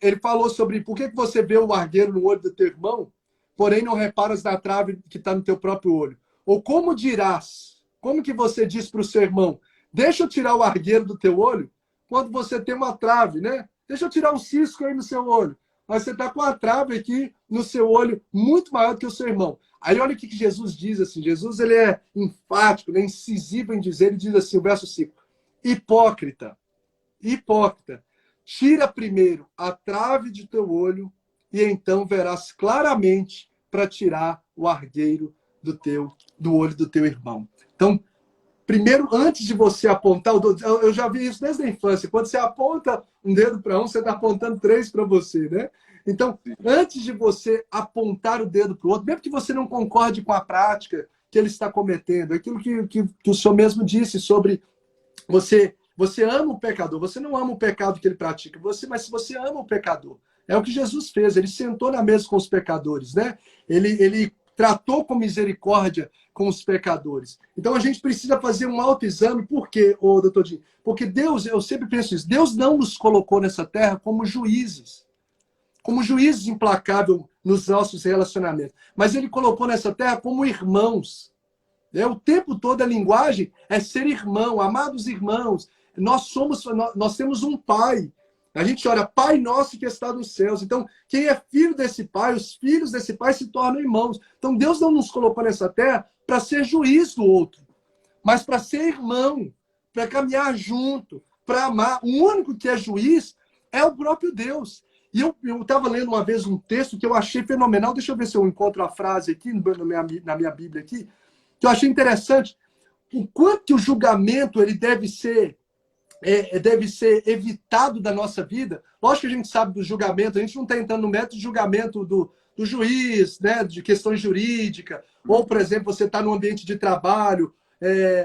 Ele falou sobre por que você vê o argueiro no olho do teu irmão, porém não reparas na trave que está no teu próprio olho. Ou como que você diz para o seu irmão, deixa eu tirar o argueiro do teu olho, quando você tem uma trave, né? Deixa eu tirar um cisco aí no seu olho. Mas você está com a trave aqui no seu olho muito maior do que o seu irmão. Aí olha o que Jesus diz assim. Jesus ele é enfático, né? Incisivo em dizer, ele diz assim, o verso 5. Hipócrita, tira primeiro a trave de teu olho e então verás claramente para tirar o argueiro do olho do teu irmão. Então, primeiro, antes de você apontar o dedo, eu já vi isso desde a infância. Quando você aponta um dedo para um, você está apontando 3 para você, né? Então, antes de você apontar o dedo para o outro, mesmo que você não concorde com a prática que ele está cometendo, aquilo que o senhor mesmo disse sobre você ama o pecador, você não ama o pecado que ele pratica, mas se você ama o pecador, é o que Jesus fez, ele sentou na mesa com os pecadores, né? Ele tratou com misericórdia com os pecadores. Então a gente precisa fazer um autoexame. Por quê, doutor Dinho? Porque Deus, eu sempre penso isso, Deus não nos colocou nessa terra como juízes implacáveis nos nossos relacionamentos, mas ele colocou nessa terra como irmãos. O tempo todo a linguagem é ser irmão, amados irmãos. Nós temos um pai. A gente ora, Pai nosso que está nos céus. Então, quem é filho desse pai, os filhos desse pai se tornam irmãos. Então, Deus não nos colocou nessa terra para ser juiz do outro, mas para ser irmão, para caminhar junto, para amar. O único que é juiz é o próprio Deus. E eu estava lendo uma vez um texto que eu achei fenomenal. Deixa eu ver se eu encontro a frase aqui, na minha Bíblia aqui, que eu achei interessante. O quanto que o julgamento ele deve ser evitado da nossa vida. Lógico que a gente sabe do julgamento, a gente não está entrando no método de julgamento do juiz, né, de questões jurídicas, ou, por exemplo, você está no ambiente de trabalho,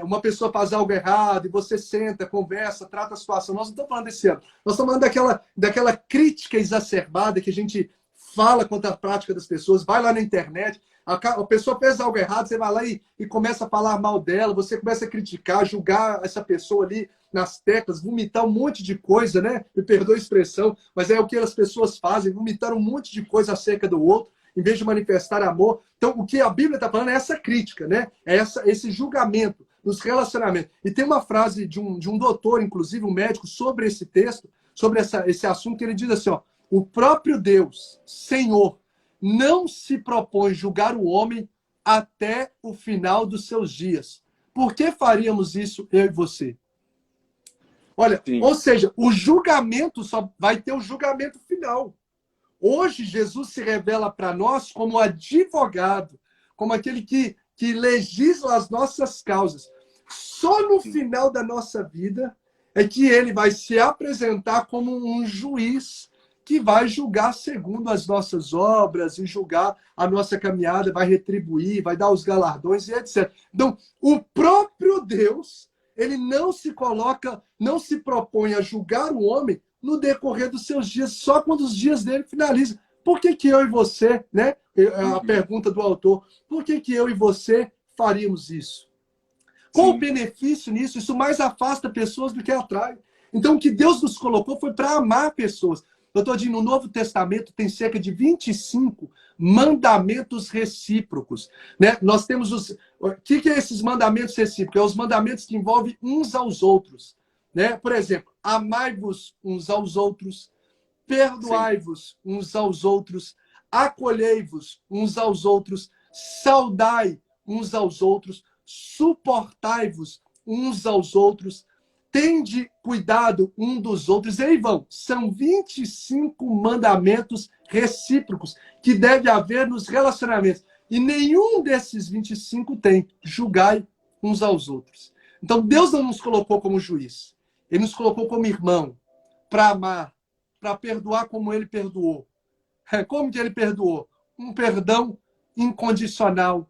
uma pessoa faz algo errado, e você senta, conversa, trata a situação. Nós não estamos falando desse ano. Nós estamos falando daquela crítica exacerbada que a gente fala contra a prática das pessoas, vai lá na internet, a pessoa fez algo errado, você vai lá e começa a falar mal dela, você começa a criticar, julgar essa pessoa ali nas teclas, vomitar um monte de coisa, né? Me perdoa a expressão, mas é o que as pessoas fazem, vomitar um monte de coisa acerca do outro, em vez de manifestar amor. Então, o que a Bíblia está falando é essa crítica, né? É esse julgamento nos relacionamentos. E tem uma frase de um doutor, inclusive um médico, sobre esse texto, sobre esse assunto, que ele diz assim, ó, o próprio Deus, Senhor, não se propõe julgar o homem até o final dos seus dias, Por que faríamos isso, eu e você? Olha, Sim. ou seja, o julgamento só vai ter o julgamento final. Hoje, Jesus se revela para nós como advogado, como aquele que legisla as nossas causas. Só no final da nossa vida é que ele vai se apresentar como um juiz que vai julgar segundo as nossas obras e julgar a nossa caminhada, vai retribuir, vai dar os galardões e etc. Então, o próprio Deus, ele não se coloca, não se propõe a julgar o homem no decorrer dos seus dias, só quando os dias dele finalizam. Por que que eu e você, né? A pergunta do autor, por que que eu e você faríamos isso? Qual o benefício nisso? Isso mais afasta pessoas do que atrai. Então, o que Deus nos colocou foi para amar pessoas. Doutor Dinho, no Novo Testamento tem cerca de 25 mandamentos recíprocos. Né? Nós temos os... O que é esses mandamentos recíprocos? É os mandamentos que envolvem uns aos outros. Né? Por exemplo, amai-vos uns aos outros, perdoai-vos uns aos outros, acolhei-vos uns aos outros, saudai uns aos outros, suportai-vos uns aos outros, tende cuidado um dos outros. E aí vão, são 25 mandamentos recíprocos que deve haver nos relacionamentos. E nenhum desses 25 tem julgai uns aos outros. Então Deus não nos colocou como juiz. Ele nos colocou como irmão, para amar, para perdoar como ele perdoou. Como que ele perdoou? Um perdão incondicional,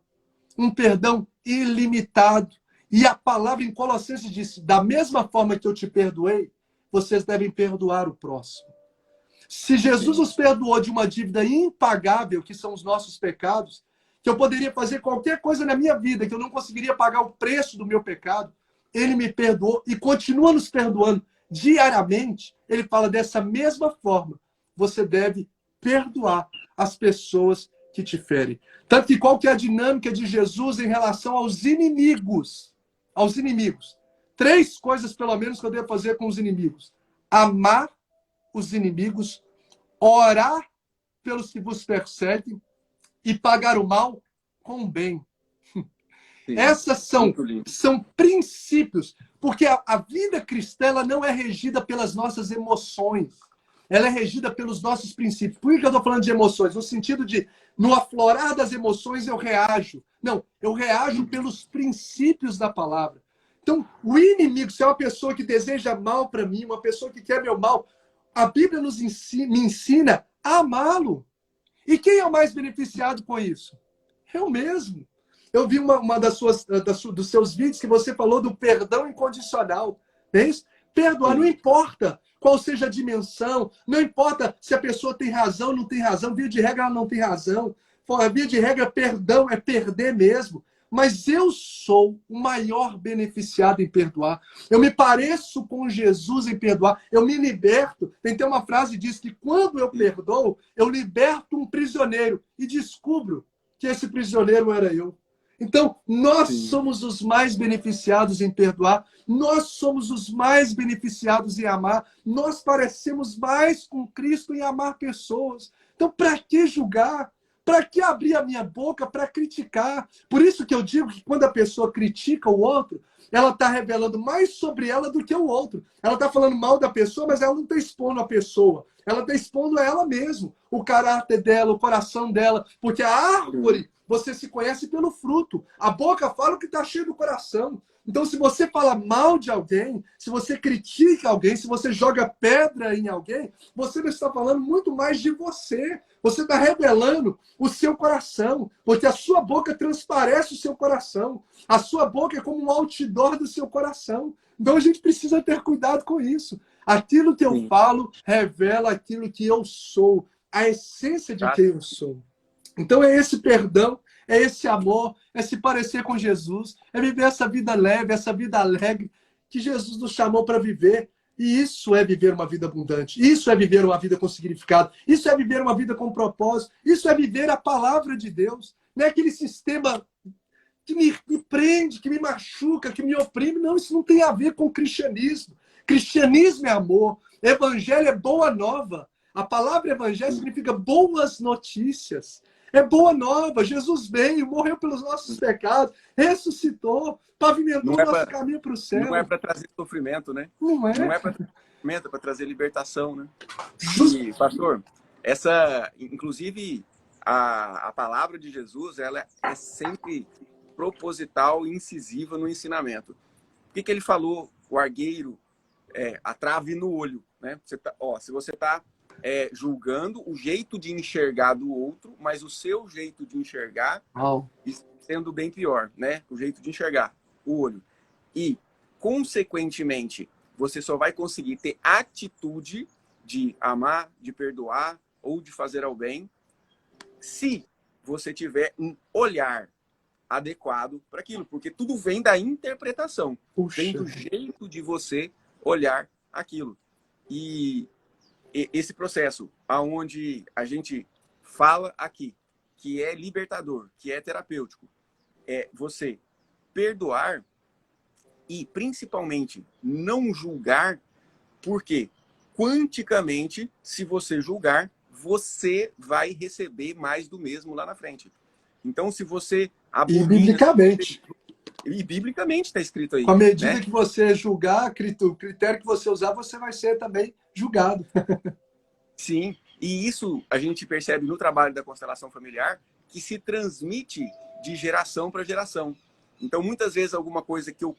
um perdão ilimitado. E a palavra em Colossenses diz, da mesma forma que eu te perdoei, vocês devem perdoar o próximo. Se Jesus nos perdoou de uma dívida impagável, que são os nossos pecados, que eu poderia fazer qualquer coisa na minha vida, que eu não conseguiria pagar o preço do meu pecado, ele me perdoou e continua nos perdoando diariamente. Ele fala dessa mesma forma, você deve perdoar as pessoas que te ferem. Tanto que qual que é a dinâmica de Jesus em relação aos inimigos? Aos inimigos. 3 coisas, pelo menos, que eu devo fazer com os inimigos. Amar os inimigos, orar pelos que vos perseguem e pagar o mal com o bem. Sim, essas são princípios, porque a vida cristã ela não é regida pelas nossas emoções. Ela é regida pelos nossos princípios. Por que eu estou falando de emoções? No sentido de, no aflorar das emoções, eu reajo. Não, eu reajo pelos princípios da palavra. Então, o inimigo, se é uma pessoa que deseja mal para mim, uma pessoa que quer meu mal, a Bíblia me ensina a amá-lo. E quem é o mais beneficiado com isso? Eu mesmo. Eu vi uma dos seus vídeos que você falou do perdão incondicional. É isso? Perdoar, não importa qual seja a dimensão, não importa se a pessoa tem razão ou não tem razão, via de regra ela não tem razão. Via de regra, perdão é perder mesmo. Mas eu sou o maior beneficiado em perdoar. Eu me pareço com Jesus em perdoar. Eu me liberto. Tem uma frase que diz que quando eu perdoo, eu liberto um prisioneiro e descubro que esse prisioneiro era eu. Então, nós somos os mais beneficiados em perdoar, nós somos os mais beneficiados em amar, nós parecemos mais com Cristo em amar pessoas. Então, para que julgar? Para que abrir a minha boca para criticar? Por isso que eu digo que quando a pessoa critica o outro, ela está revelando mais sobre ela do que o outro. Ela está falando mal da pessoa, mas ela não está expondo a pessoa. Ela está expondo a ela mesma, o caráter dela, o coração dela. Porque a árvore, você se conhece pelo fruto. A boca fala o que está cheio do coração. Então, se você fala mal de alguém, se você critica alguém, se você joga pedra em alguém, você não está falando muito mais de você. Você está revelando o seu coração, porque a sua boca transparece o seu coração. A sua boca é como um outdoor do seu coração. Então, a gente precisa ter cuidado com isso. Aquilo que eu falo revela aquilo que eu sou, a essência de quem eu sou. Então, é esse perdão, é esse amor, é se parecer com Jesus, é viver essa vida leve, essa vida alegre que Jesus nos chamou para viver. E isso é viver uma vida abundante. Isso é viver uma vida com significado. Isso é viver uma vida com propósito. Isso é viver a palavra de Deus. Não é aquele sistema que me prende, que me machuca, que me oprime. Não, isso não tem a ver com o cristianismo. Cristianismo é amor. Evangelho é boa nova. A palavra evangelho significa boas notícias. É boa nova. Jesus veio, morreu pelos nossos pecados, ressuscitou, pavimentou o nosso caminho para o não é céu. para trazer sofrimento, né? Não Não é? é para trazer sofrimento, é para trazer libertação, né? Just... E, pastor, inclusive, a palavra de Jesus, ela é sempre proposital e incisiva no ensinamento. O que ele falou? O argueiro, a trave no olho, né? Se você está julgando o jeito de enxergar do outro, mas o seu jeito de enxergar sendo bem pior, né? O jeito de enxergar, o olho. E, consequentemente, você só vai conseguir ter atitude de amar, de perdoar ou de fazer ao bem se você tiver um olhar adequado para aquilo, porque tudo vem da interpretação, vem do jeito de você olhar aquilo. E esse processo aonde a gente fala aqui, que é libertador, que é terapêutico, é você perdoar e, principalmente, não julgar, porque, quanticamente, se você julgar, você vai receber mais do mesmo lá na frente. Então, se você E abomina... biblicamente. E biblicamente está escrito aí. Com a medida, né? que você julgar, o critério que você usar, você vai ser também julgado. Sim, e isso a gente percebe no trabalho da constelação familiar, que se transmite de geração para geração. Então, muitas vezes, alguma coisa que eu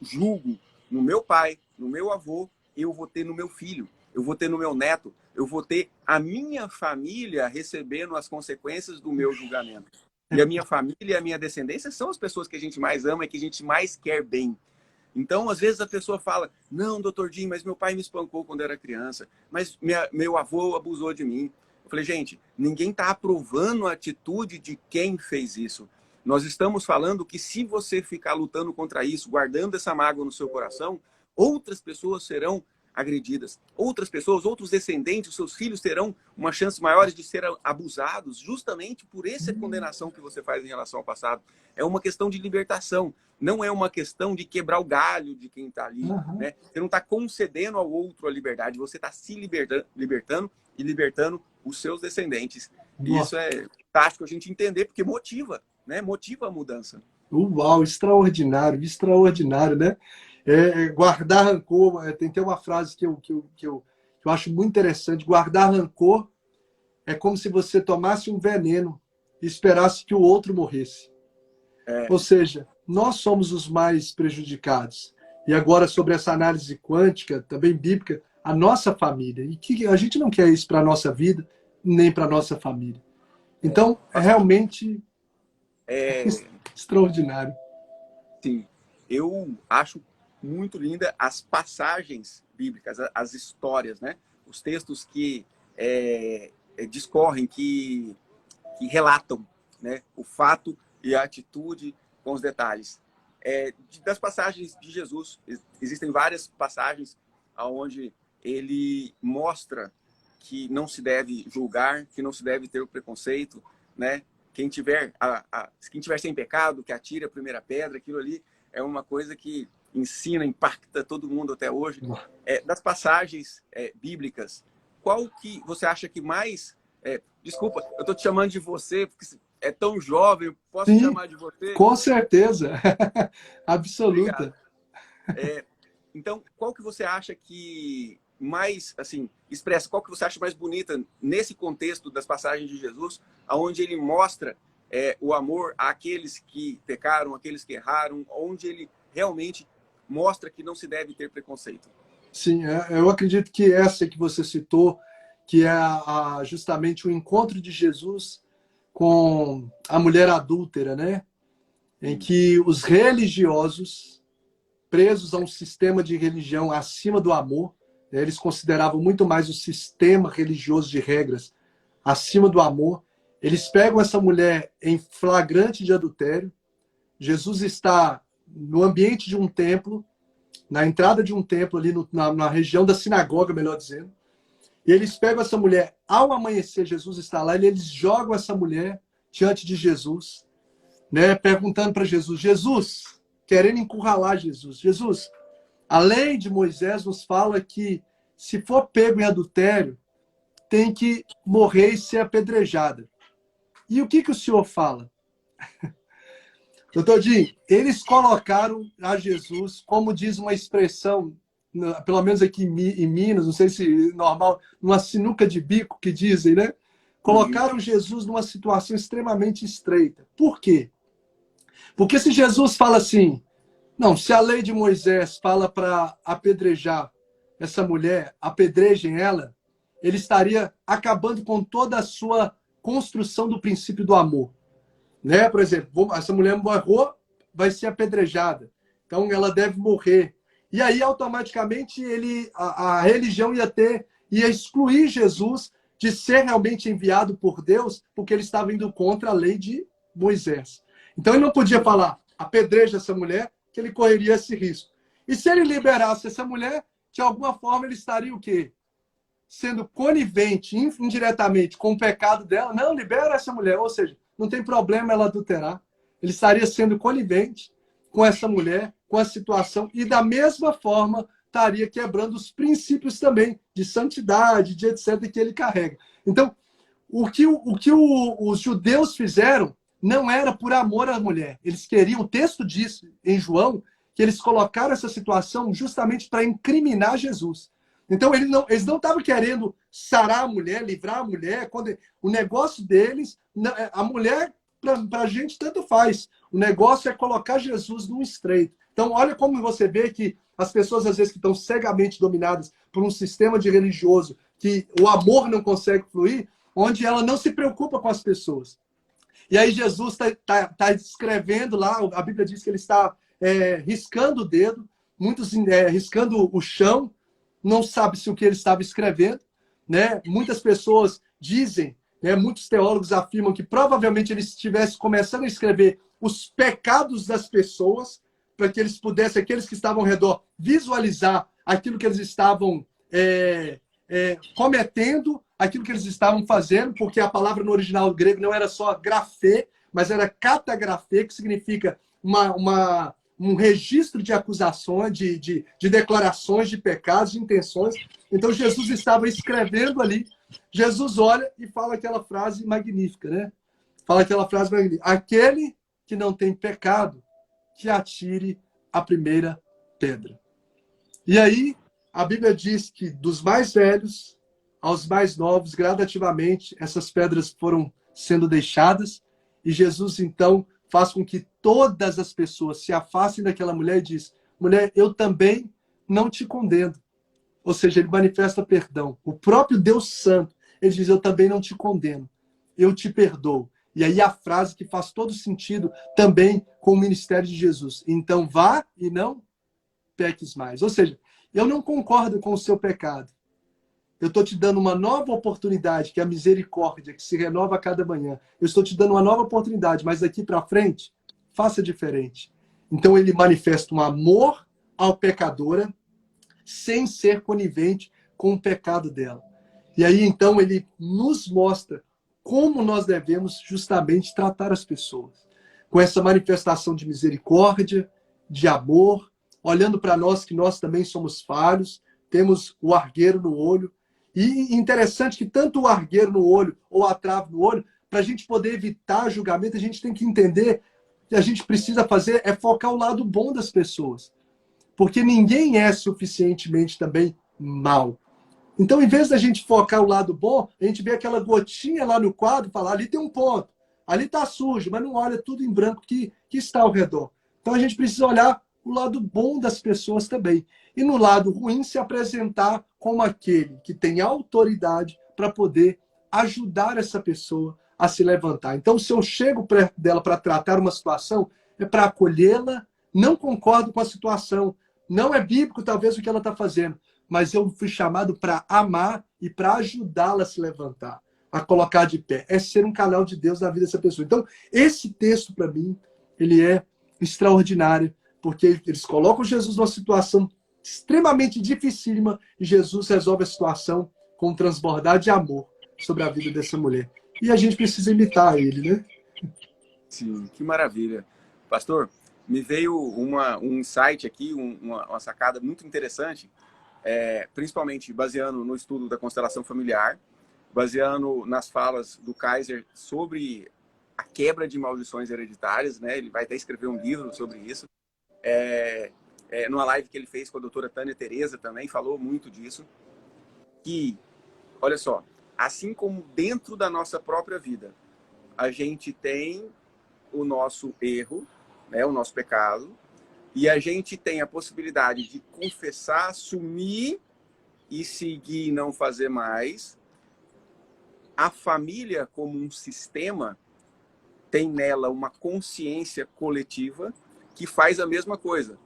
julgo no meu pai, no meu avô, eu vou ter no meu filho, eu vou ter no meu neto, eu vou ter a minha família recebendo as consequências do meu julgamento. E a minha família e a minha descendência são as pessoas que a gente mais ama e que a gente mais quer bem. Então, às vezes, a pessoa fala, não, doutor Jim, mas meu pai me espancou quando eu era criança, mas meu avô abusou de mim. Eu falei, gente, ninguém está aprovando a atitude de quem fez isso. Nós estamos falando que se você ficar lutando contra isso, guardando essa mágoa no seu coração, outras pessoas serão agredidas. Outras pessoas, outros descendentes, os seus filhos terão uma chance maior de ser abusados justamente por essa condenação que você faz em relação ao passado. É uma questão de libertação. Não é uma questão de quebrar o galho de quem está ali. Né? Você não está concedendo ao outro a liberdade, você está se libertando e libertando os seus descendentes. E isso é fantástico a gente entender, porque motiva, né? Motiva a mudança. Uau, extraordinário, extraordinário, né? Guardar rancor, tem uma frase que eu acho muito interessante. Guardar rancor é como se você tomasse um veneno e esperasse que o outro morresse. Ou seja, nós somos os mais prejudicados. E agora, sobre essa análise quântica, também bíblica, a nossa família. E que a gente não quer isso para a nossa vida, nem para a nossa família. Então, é realmente extraordinário. Sim, eu acho muito linda as passagens bíblicas, as histórias, né? Os textos que discorrem, que relatam, né? O fato e a atitude com os detalhes. Das passagens de Jesus, existem várias passagens onde ele mostra que não se deve julgar, que não se deve ter o preconceito, né? Quem tiver sem pecado, que atire a primeira pedra, aquilo ali é uma coisa que ensina, impacta todo mundo até hoje. Das passagens bíblicas, qual que você acha que mais... desculpa, eu estou te chamando de você, porque é tão jovem, posso te chamar de você? Com certeza, absoluta. Então, qual que você acha que mais, assim, expressa, qual que você acha mais bonita nesse contexto das passagens de Jesus, onde ele mostra o amor àqueles que pecaram, àqueles que erraram, onde ele realmente mostra que não se deve ter preconceito? Sim, eu acredito que essa que você citou, que é justamente o encontro de Jesus com a mulher adúltera, né? Em que os religiosos, presos a um sistema de religião acima do amor, né? Eles consideravam muito mais o sistema religioso de regras acima do amor. Eles pegam essa mulher em flagrante de adultério. Jesus está no ambiente de um templo, na entrada de um templo ali na região da sinagoga, melhor dizendo. E eles pegam essa mulher, ao amanhecer, Jesus está lá, e eles jogam essa mulher diante de Jesus, né, perguntando para Jesus, querendo encurralar Jesus, a lei de Moisés nos fala que se for pego em adultério, tem que morrer e ser apedrejada. E o que o senhor fala? Doutor Jim, eles colocaram a Jesus, como diz uma expressão, pelo menos aqui em Minas, não sei se normal, numa sinuca de bico que dizem, né? Colocaram Jesus numa situação extremamente estreita. Por quê? Porque se Jesus fala assim, não, se a lei de Moisés fala para apedrejar essa mulher, apedrejem ela, ele estaria acabando com toda a sua construção do princípio do amor. Né? Por exemplo, essa mulher morreu, vai ser apedrejada. Então ela deve morrer. E aí, automaticamente, a religião ia excluir Jesus de ser realmente enviado por Deus, porque ele estava indo contra a lei de Moisés. Então ele não podia falar, apedreja essa mulher, que ele correria esse risco. E se ele liberasse essa mulher, de alguma forma ele estaria o quê? Sendo conivente, indiretamente, com o pecado dela. Não, libera essa mulher. Ou seja, não tem problema ela adulterar. Ele estaria sendo conivente com essa mulher, com a situação, e da mesma forma estaria quebrando os princípios também de santidade, de etc., que ele carrega. Então, o que os judeus fizeram não era por amor à mulher. Eles queriam, o texto diz em João, que eles colocaram essa situação justamente para incriminar Jesus. Então, eles não estavam querendo sarar a mulher, livrar a mulher. O negócio deles, a mulher, para a gente, tanto faz. O negócio é colocar Jesus num estreito. Então, olha como você vê que as pessoas, às vezes, que estão cegamente dominadas por um sistema de religioso, que o amor não consegue fluir, onde ela não se preocupa com as pessoas. E aí Jesus está escrevendo lá, a Bíblia diz que ele está riscando o dedo, muitos riscando o chão, não sabe se o que ele estava escrevendo, né? Muitas pessoas dizem, né, muitos teólogos afirmam que provavelmente ele estivesse começando a escrever os pecados das pessoas, para que eles pudessem, aqueles que estavam ao redor, visualizar aquilo que eles estavam cometendo, aquilo que eles estavam fazendo, porque a palavra no original grego não era só grafê, mas era catagrafê, que significa um registro de acusações, de declarações de pecados, de intenções. Então Jesus estava escrevendo ali. Jesus olha e fala aquela frase magnífica, né? Fala aquela frase magnífica. Aquele que não tem pecado, que atire a primeira pedra. E aí, a Bíblia diz que dos mais velhos aos mais novos, gradativamente, essas pedras foram sendo deixadas, e Jesus, então, faz com que todas as pessoas se afastem daquela mulher e diz, mulher, eu também não te condeno. Ou seja, ele manifesta perdão. O próprio Deus Santo, ele diz, eu também não te condeno, eu te perdoo. E aí a frase que faz todo sentido também com o ministério de Jesus. Então vá e não peques mais. Ou seja, eu não concordo com o seu pecado. Eu estou te dando uma nova oportunidade, que é a misericórdia, que se renova a cada manhã. Eu estou te dando uma nova oportunidade, mas daqui para frente, faça diferente. Então ele manifesta um amor ao pecadora, sem ser conivente com o pecado dela. E aí então ele nos mostra como nós devemos justamente tratar as pessoas. Com essa manifestação de misericórdia, de amor, olhando para nós que nós também somos falhos, temos o argueiro no olho. E interessante que tanto o argueiro no olho ou a trave no olho, para a gente poder evitar julgamento, a gente tem que entender que a gente precisa fazer é focar o lado bom das pessoas. Porque ninguém é suficientemente também mal. Então, em vez da gente focar o lado bom, a gente vê aquela gotinha lá no quadro e fala, ali tem um ponto, ali está sujo, mas não olha tudo em branco que está ao redor. Então, a gente precisa olhar o lado bom das pessoas também. E no lado ruim, se apresentar como aquele que tem autoridade para poder ajudar essa pessoa a se levantar. Então, se eu chego perto dela para tratar uma situação, é para acolhê-la, não concordo com a situação, não é bíblico talvez o que ela está fazendo, mas eu fui chamado para amar e para ajudá-la a se levantar, a colocar de pé. É ser um canal de Deus na vida dessa pessoa. Então, esse texto, para mim, ele é extraordinário, porque eles colocam Jesus numa situação extremamente dificílima e Jesus resolve a situação com um transbordar de amor sobre a vida dessa mulher. E a gente precisa imitar ele, né? Sim, que maravilha. Pastor, me veio um insight aqui, uma sacada muito interessante, principalmente baseando no estudo da constelação familiar, baseando nas falas do Kaiser sobre a quebra de maldições hereditárias, né? Ele vai até escrever um livro sobre isso. Numa live que ele fez com a doutora Tânia Tereza também, falou muito disso. Que, olha só, assim como dentro da nossa própria vida, a gente tem o nosso erro, né, o nosso pecado, e a gente tem a possibilidade de confessar, assumir e seguir e não fazer mais. A família, como um sistema, tem nela uma consciência coletiva que faz a mesma coisa.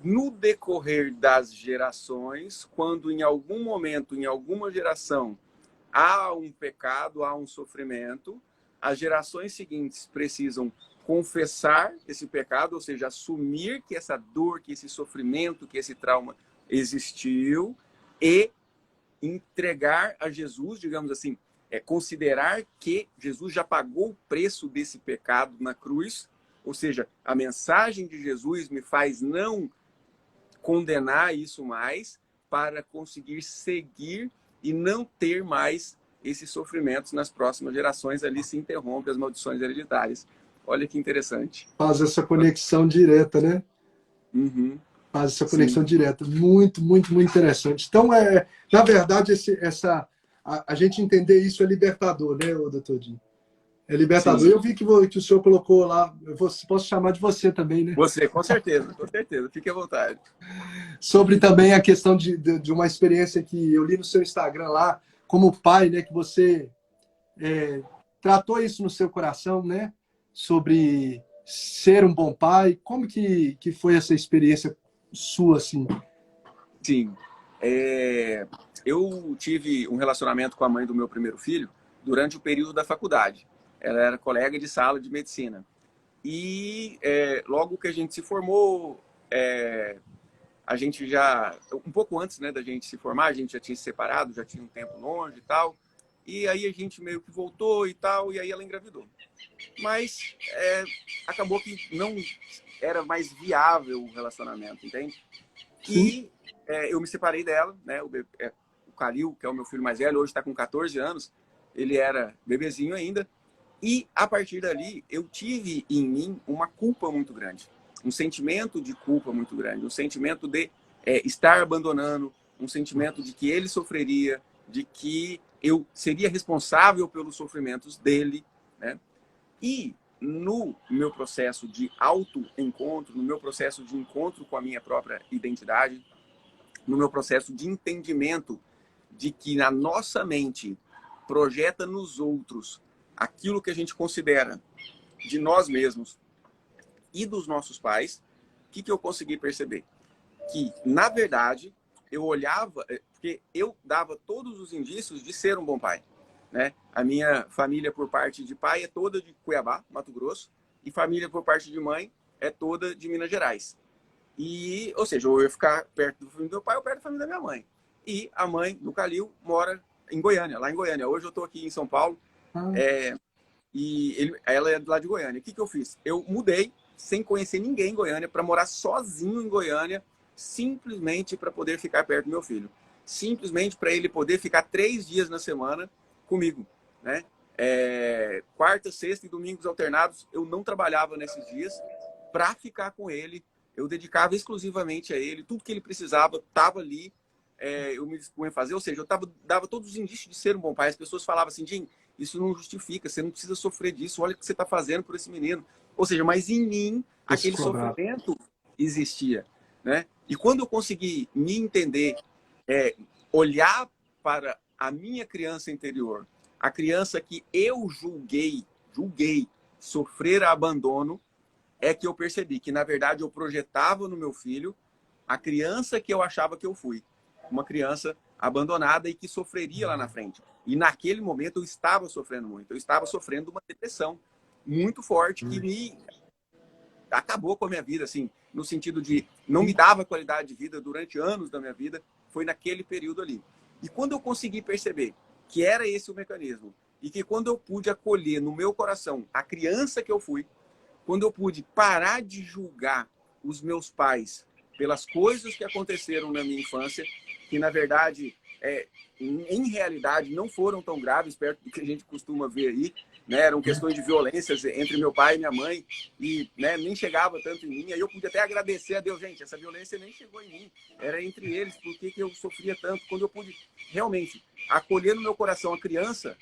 No decorrer das gerações, quando em algum momento, em alguma geração, há um pecado, há um sofrimento, as gerações seguintes precisam confessar esse pecado, ou seja, assumir que essa dor, que esse sofrimento, que esse trauma existiu e entregar a Jesus, digamos assim, considerar que Jesus já pagou o preço desse pecado na cruz, ou seja, a mensagem de Jesus me faz não condenar isso mais para conseguir seguir e não ter mais esses sofrimentos nas próximas gerações. Ali se interrompe as maldições hereditárias. Olha que interessante. Faz essa conexão direta, né? Uhum. Faz essa conexão direta. Muito, muito, muito interessante. Então, na verdade, a gente entender isso é libertador, né, doutor Dinho? É libertador. Sim. Eu vi que o senhor colocou lá, posso chamar de você também, né? Você, com certeza, com certeza. Fique à vontade. Sobre também a questão de uma experiência que eu li no seu Instagram lá, como pai, né, que você tratou isso no seu coração, né? Sobre ser um bom pai. Como que foi essa experiência sua, assim? Sim. Eu tive um relacionamento com a mãe do meu primeiro filho durante o período da faculdade. Ela era colega de sala de medicina. E logo que a gente se formou, a gente já, um pouco antes, né, da gente se formar, a gente já tinha se separado, já tinha um tempo longe e tal. E aí a gente meio que voltou e tal, e aí ela engravidou. Mas acabou que não era mais viável o relacionamento, entende? E eu me separei dela, né? O Calil, que é o meu filho mais velho, hoje está com 14 anos, ele era bebezinho ainda. E a partir dali, eu tive em mim uma culpa muito grande, um sentimento de culpa muito grande, um sentimento de estar abandonando, um sentimento de que ele sofreria, de que eu seria responsável pelos sofrimentos dele, né? E no meu processo de auto-encontro, no meu processo de encontro com a minha própria identidade, no meu processo de entendimento de que na nossa mente projeta nos outros aquilo que a gente considera de nós mesmos e dos nossos pais, o que eu consegui perceber? Que, na verdade, eu olhava, porque eu dava todos os indícios de ser um bom pai, né? A minha família por parte de pai é toda de Cuiabá, Mato Grosso, e família por parte de mãe é toda de Minas Gerais. E, ou seja, eu ia ficar perto do meu pai ou perto da família da minha mãe. E a mãe do Calil mora em Goiânia, lá em Goiânia. Hoje eu estou aqui em São Paulo, e ela é lá de Goiânia. O que eu fiz? Eu mudei, sem conhecer ninguém em Goiânia, para morar sozinho em Goiânia, simplesmente para poder ficar perto do meu filho. Simplesmente para ele poder ficar 3 dias na semana comigo, né? Quarta, sexta e domingos alternados, eu não trabalhava nesses dias para ficar com ele. Eu dedicava exclusivamente a ele, tudo que ele precisava estava ali, eu me dispunha a fazer. Ou seja, eu dava todos os indícios de ser um bom pai. As pessoas falavam assim: Jim, isso não justifica, você não precisa sofrer disso, olha o que você está fazendo por esse menino. Ou seja, mas em mim, aquele sofrimento existia, né? E quando eu consegui me entender, olhar para a minha criança interior, a criança que eu julguei sofrer abandono, é que eu percebi que, na verdade, eu projetava no meu filho a criança que eu achava que eu fui. Uma criança abandonada e que sofreria lá na frente. E naquele momento eu estava sofrendo muito. Eu estava sofrendo uma depressão muito forte que me acabou com a minha vida, assim, no sentido de não me dava qualidade de vida durante anos da minha vida. Foi naquele período ali. E quando eu consegui perceber que era esse o mecanismo, e que quando eu pude acolher no meu coração a criança que eu fui, quando eu pude parar de julgar os meus pais pelas coisas que aconteceram na minha infância, que na verdade em realidade, não foram tão graves perto do que a gente costuma ver aí, né? Eram questões de violências entre meu pai e minha mãe, e, né, nem chegava tanto em mim. Aí eu pude até agradecer a Deus, gente, essa violência nem chegou em mim, era entre eles, por que eu sofria tanto? Quando eu pude realmente acolher no meu coração a criança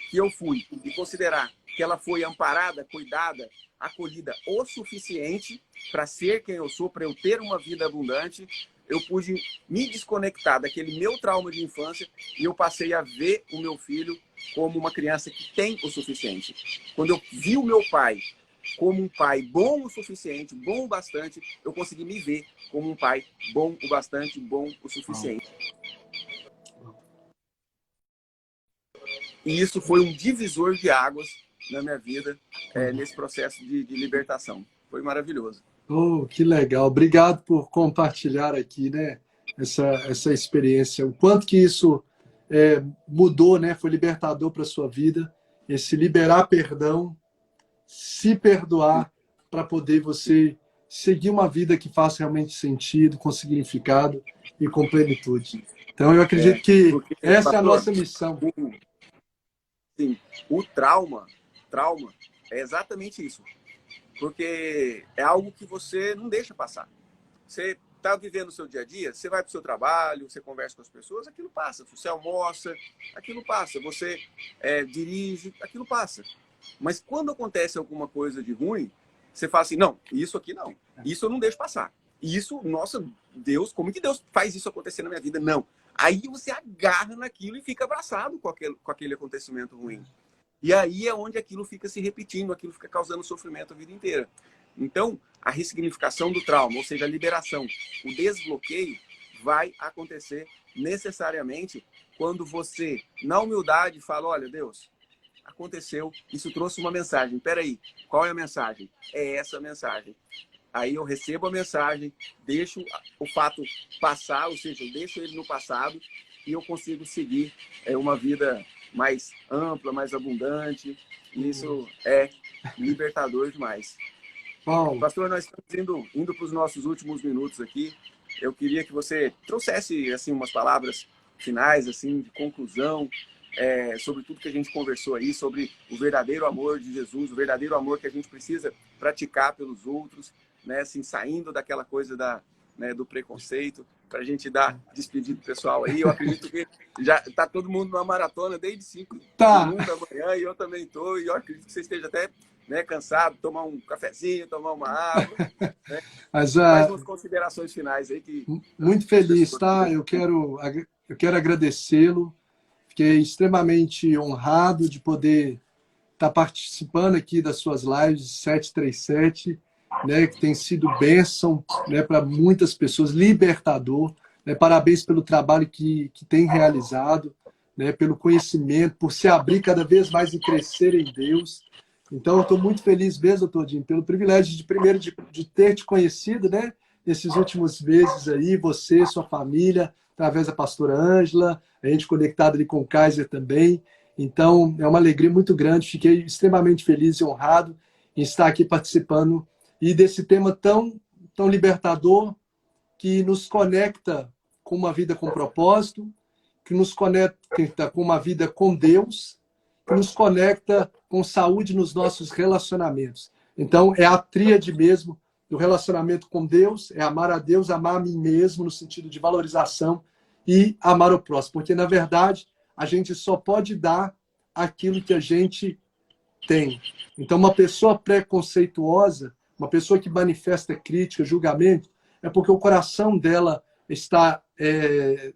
que eu fui e considerar que ela foi amparada, cuidada, acolhida o suficiente para ser quem eu sou, para eu ter uma vida abundante, eu pude me desconectar daquele meu trauma de infância e eu passei a ver o meu filho como uma criança que tem o suficiente. Quando eu vi o meu pai como um pai bom o suficiente, bom o bastante, eu consegui me ver como um pai bom o bastante, bom o suficiente. E isso foi um divisor de águas na minha vida, nesse processo de libertação. Foi maravilhoso. Oh, que legal. Obrigado por compartilhar aqui, né, essa experiência. O quanto que isso mudou, né, foi libertador para a sua vida. Esse liberar perdão, se perdoar, para poder você seguir uma vida que faça realmente sentido, com significado e com plenitude. Então, eu acredito que essa é a nossa missão. Sim, o trauma é exatamente isso. Porque é algo que você não deixa passar. Você está vivendo o seu dia a dia, você vai para o seu trabalho, você conversa com as pessoas, aquilo passa. Você almoça, aquilo passa. Você dirige, aquilo passa. Mas quando acontece alguma coisa de ruim, você fala assim, não, isso aqui não. Isso eu não deixo passar. Isso, nossa, Deus, como que Deus faz isso acontecer na minha vida? Não. Aí você agarra naquilo e fica abraçado com aquele acontecimento ruim. E aí é onde aquilo fica se repetindo, aquilo fica causando sofrimento a vida inteira. Então, a ressignificação do trauma, ou seja, a liberação, o desbloqueio, vai acontecer necessariamente quando você, na humildade, fala, olha, Deus, aconteceu, isso trouxe uma mensagem. Peraí, qual é a mensagem? É essa mensagem. Aí eu recebo a mensagem, deixo o fato passar, ou seja, eu deixo ele no passado e eu consigo seguir uma vida mais ampla, mais abundante. E isso é libertador demais. Paulo. Pastor, nós estamos indo para os nossos últimos minutos aqui. Eu queria que você trouxesse assim, umas palavras finais, assim, de conclusão, sobre tudo que a gente conversou aí, sobre o verdadeiro amor de Jesus, o verdadeiro amor que a gente precisa praticar pelos outros, né, assim, saindo daquela coisa do preconceito, para a gente dar despedida pessoal aí. Eu acredito que já está todo mundo numa maratona desde 5 da manhã e eu também estou, e eu acredito que você esteja até cansado, tomar um cafezinho, tomar uma água. Né? Mas, mais umas considerações finais aí. Muito feliz, tá? Eu quero agradecê-lo. Fiquei extremamente honrado de poder estar participando aqui das suas lives 737, né, que tem sido bênção, né, para muitas pessoas, libertador. Né, parabéns pelo trabalho que tem realizado, né, pelo conhecimento, por se abrir cada vez mais e crescer em Deus. Então, eu estou muito feliz mesmo, Todinho, pelo privilégio primeiro de ter te conhecido, né, nesses últimos meses aí, você, sua família, através da pastora Ângela, a gente conectado ali com o Kaiser também. Então, é uma alegria muito grande. Fiquei extremamente feliz e honrado em estar aqui participando e desse tema tão libertador, que nos conecta com uma vida com propósito, que nos conecta com uma vida com Deus, que nos conecta com saúde nos nossos relacionamentos. Então, é a tríade mesmo do relacionamento com Deus, é amar a Deus, amar a mim mesmo, no sentido de valorização, e amar o próximo. Porque, na verdade, a gente só pode dar aquilo que a gente tem. Então, uma pessoa preconceituosa, uma pessoa que manifesta crítica, julgamento, é porque o coração dela está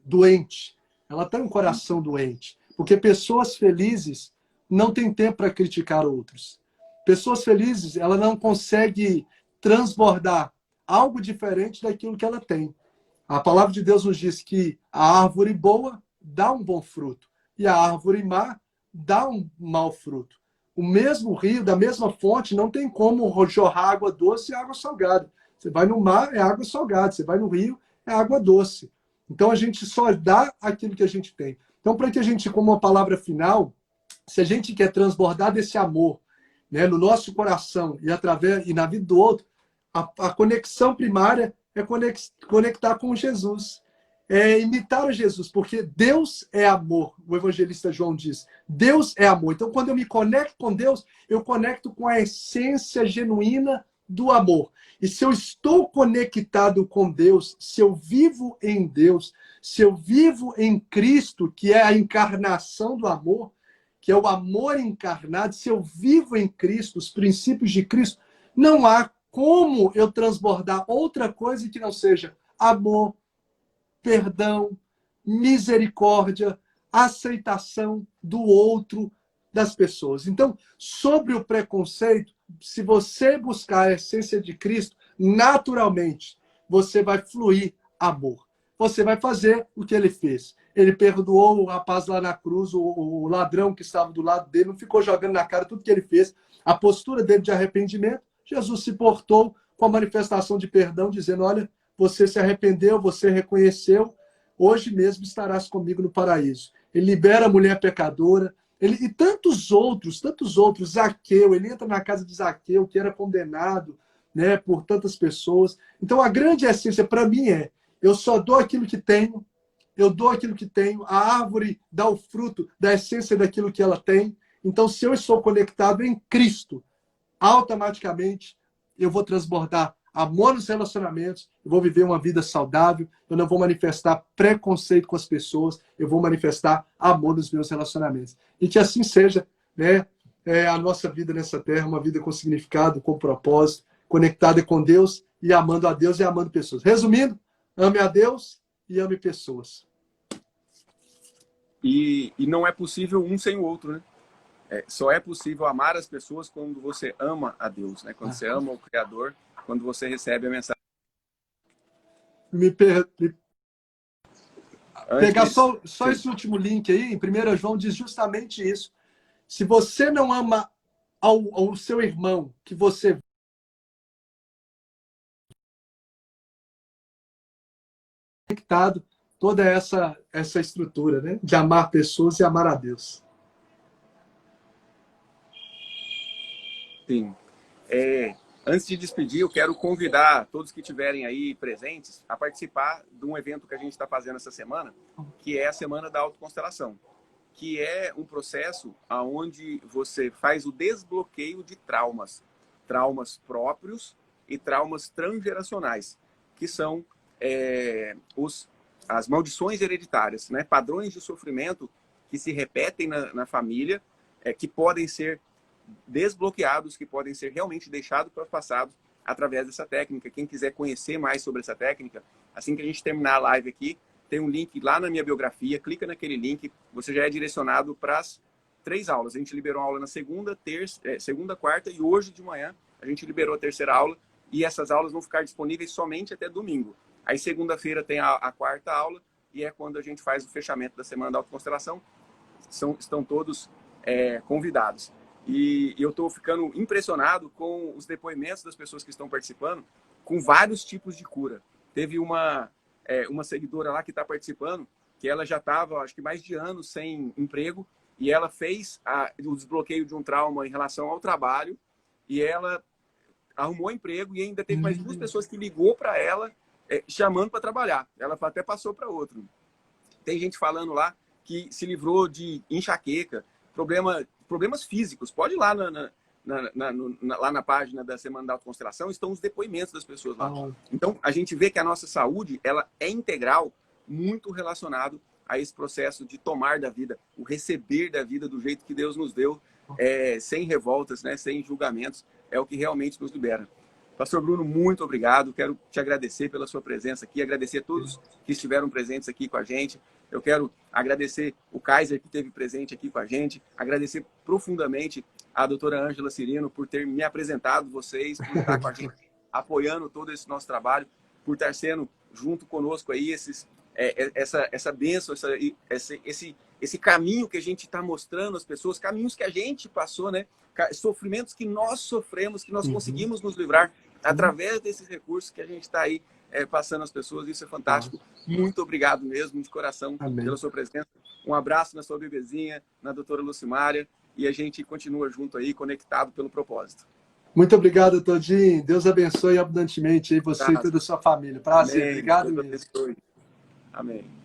doente. Ela tem um coração doente. Porque pessoas felizes não têm tempo para criticar outros. Pessoas felizes, ela não consegue transbordar algo diferente daquilo que ela tem. A palavra de Deus nos diz que a árvore boa dá um bom fruto e a árvore má dá um mau fruto. O mesmo rio, da mesma fonte, não tem como jorrar água doce e água salgada. Você vai no mar, é água salgada. Você vai no rio, é água doce. Então, a gente só dá aquilo que a gente tem. Então, para que a gente, como uma palavra final, se a gente quer transbordar desse amor, né, no nosso coração e na vida do outro, a conexão primária é conectar com Jesus. imitar Jesus, porque Deus é amor. O evangelista João diz, Deus é amor. Então, quando eu me conecto com Deus, eu conecto com a essência genuína do amor. E se eu estou conectado com Deus, se eu vivo em Deus, se eu vivo em Cristo, que é a encarnação do amor, que é o amor encarnado, se eu vivo em Cristo, os princípios de Cristo, não há como eu transbordar outra coisa que não seja amor, perdão, misericórdia, aceitação do outro, das pessoas. Então, sobre o preconceito, se você buscar a essência de Cristo, naturalmente, você vai fluir amor. Você vai fazer o que ele fez. Ele perdoou o rapaz lá na cruz, o ladrão que estava do lado dele, não ficou jogando na cara tudo que ele fez. A postura dele de arrependimento, Jesus se portou com a manifestação de perdão, dizendo, olha, você se arrependeu, você reconheceu, hoje mesmo estarás comigo no paraíso. Ele libera a mulher pecadora, e tantos outros, Zaqueu, ele entra na casa de Zaqueu, que era condenado, né, por tantas pessoas. Então, a grande essência para mim eu só dou aquilo que tenho, a árvore dá o fruto da essência daquilo que ela tem. Então, se eu estou conectado em Cristo, automaticamente eu vou transbordar amor nos relacionamentos, eu vou viver uma vida saudável, eu não vou manifestar preconceito com as pessoas, eu vou manifestar amor nos meus relacionamentos. E que assim seja, né, a nossa vida nessa terra, uma vida com significado, com propósito, conectada com Deus e amando a Deus e amando pessoas. Resumindo, ame a Deus e ame pessoas. E não é possível um sem o outro, né? Só é possível amar as pessoas quando você ama a Deus, né? Quando você ama o Criador, quando você recebe a mensagem. Pegar só esse último link aí, em 1 João diz justamente isso. Se você não ama ao seu irmão, que você conectado, toda essa estrutura, né? De amar pessoas e amar a Deus. Sim. Antes de despedir, eu quero convidar todos que estiverem aí presentes a participar de um evento que a gente está fazendo essa semana, que é a Semana da Autoconstelação, que é um processo onde você faz o desbloqueio de traumas próprios e traumas transgeracionais, que são as maldições hereditárias, né? Padrões de sofrimento que se repetem na família, que podem ser desbloqueados, que podem ser realmente deixados para o passado através dessa técnica. Quem quiser conhecer mais sobre essa técnica, assim que a gente terminar a live aqui, tem um link lá na minha biografia, clica naquele link, você já é direcionado para as 3 aulas. A gente liberou a aula na segunda, quarta e hoje de manhã a gente liberou a terceira aula e essas aulas vão ficar disponíveis somente até domingo. Aí segunda-feira tem a quarta aula e é quando a gente faz o fechamento da Semana da Autoconstelação. Estão todos convidados. E eu estou ficando impressionado com os depoimentos das pessoas que estão participando, com vários tipos de cura. Teve uma seguidora lá que está participando, que ela já estava, acho que mais de anos sem emprego, e ela fez o desbloqueio de um trauma em relação ao trabalho, e ela arrumou emprego, e ainda teve mais 2 pessoas que ligou para ela, chamando para trabalhar. Ela até passou para outro. Tem gente falando lá que se livrou de enxaqueca, problemas físicos. Pode ir lá lá na página da Semana da Autoconstelação, estão os depoimentos das pessoas lá. Então, a gente vê que a nossa saúde, ela é integral, muito relacionado a esse processo de tomar da vida, o receber da vida do jeito que Deus nos deu, sem revoltas, né, sem julgamentos, é o que realmente nos libera. Pastor Bruno, muito obrigado. Quero te agradecer pela sua presença aqui, agradecer a todos que estiveram presentes aqui com a gente. Eu quero agradecer o Kaiser, que esteve presente aqui com a gente, agradecer profundamente a doutora Ângela Cirino por ter me apresentado vocês, por estar com a gente, apoiando todo esse nosso trabalho, por estar sendo junto conosco aí essa bênção, esse caminho que a gente está mostrando às pessoas, caminhos que a gente passou, né? Sofrimentos que nós sofremos, que nós conseguimos nos livrar através desses recursos que a gente está aí passando às pessoas. Isso é fantástico. Muito obrigado mesmo, de coração, pela sua presença. Um abraço na sua bebezinha, na doutora Lucimária, e a gente continua junto aí, conectado pelo propósito. Muito obrigado, Todinho. Deus abençoe abundantemente aí você e toda a sua família. Prazer. Amém. Obrigado mesmo. Amém.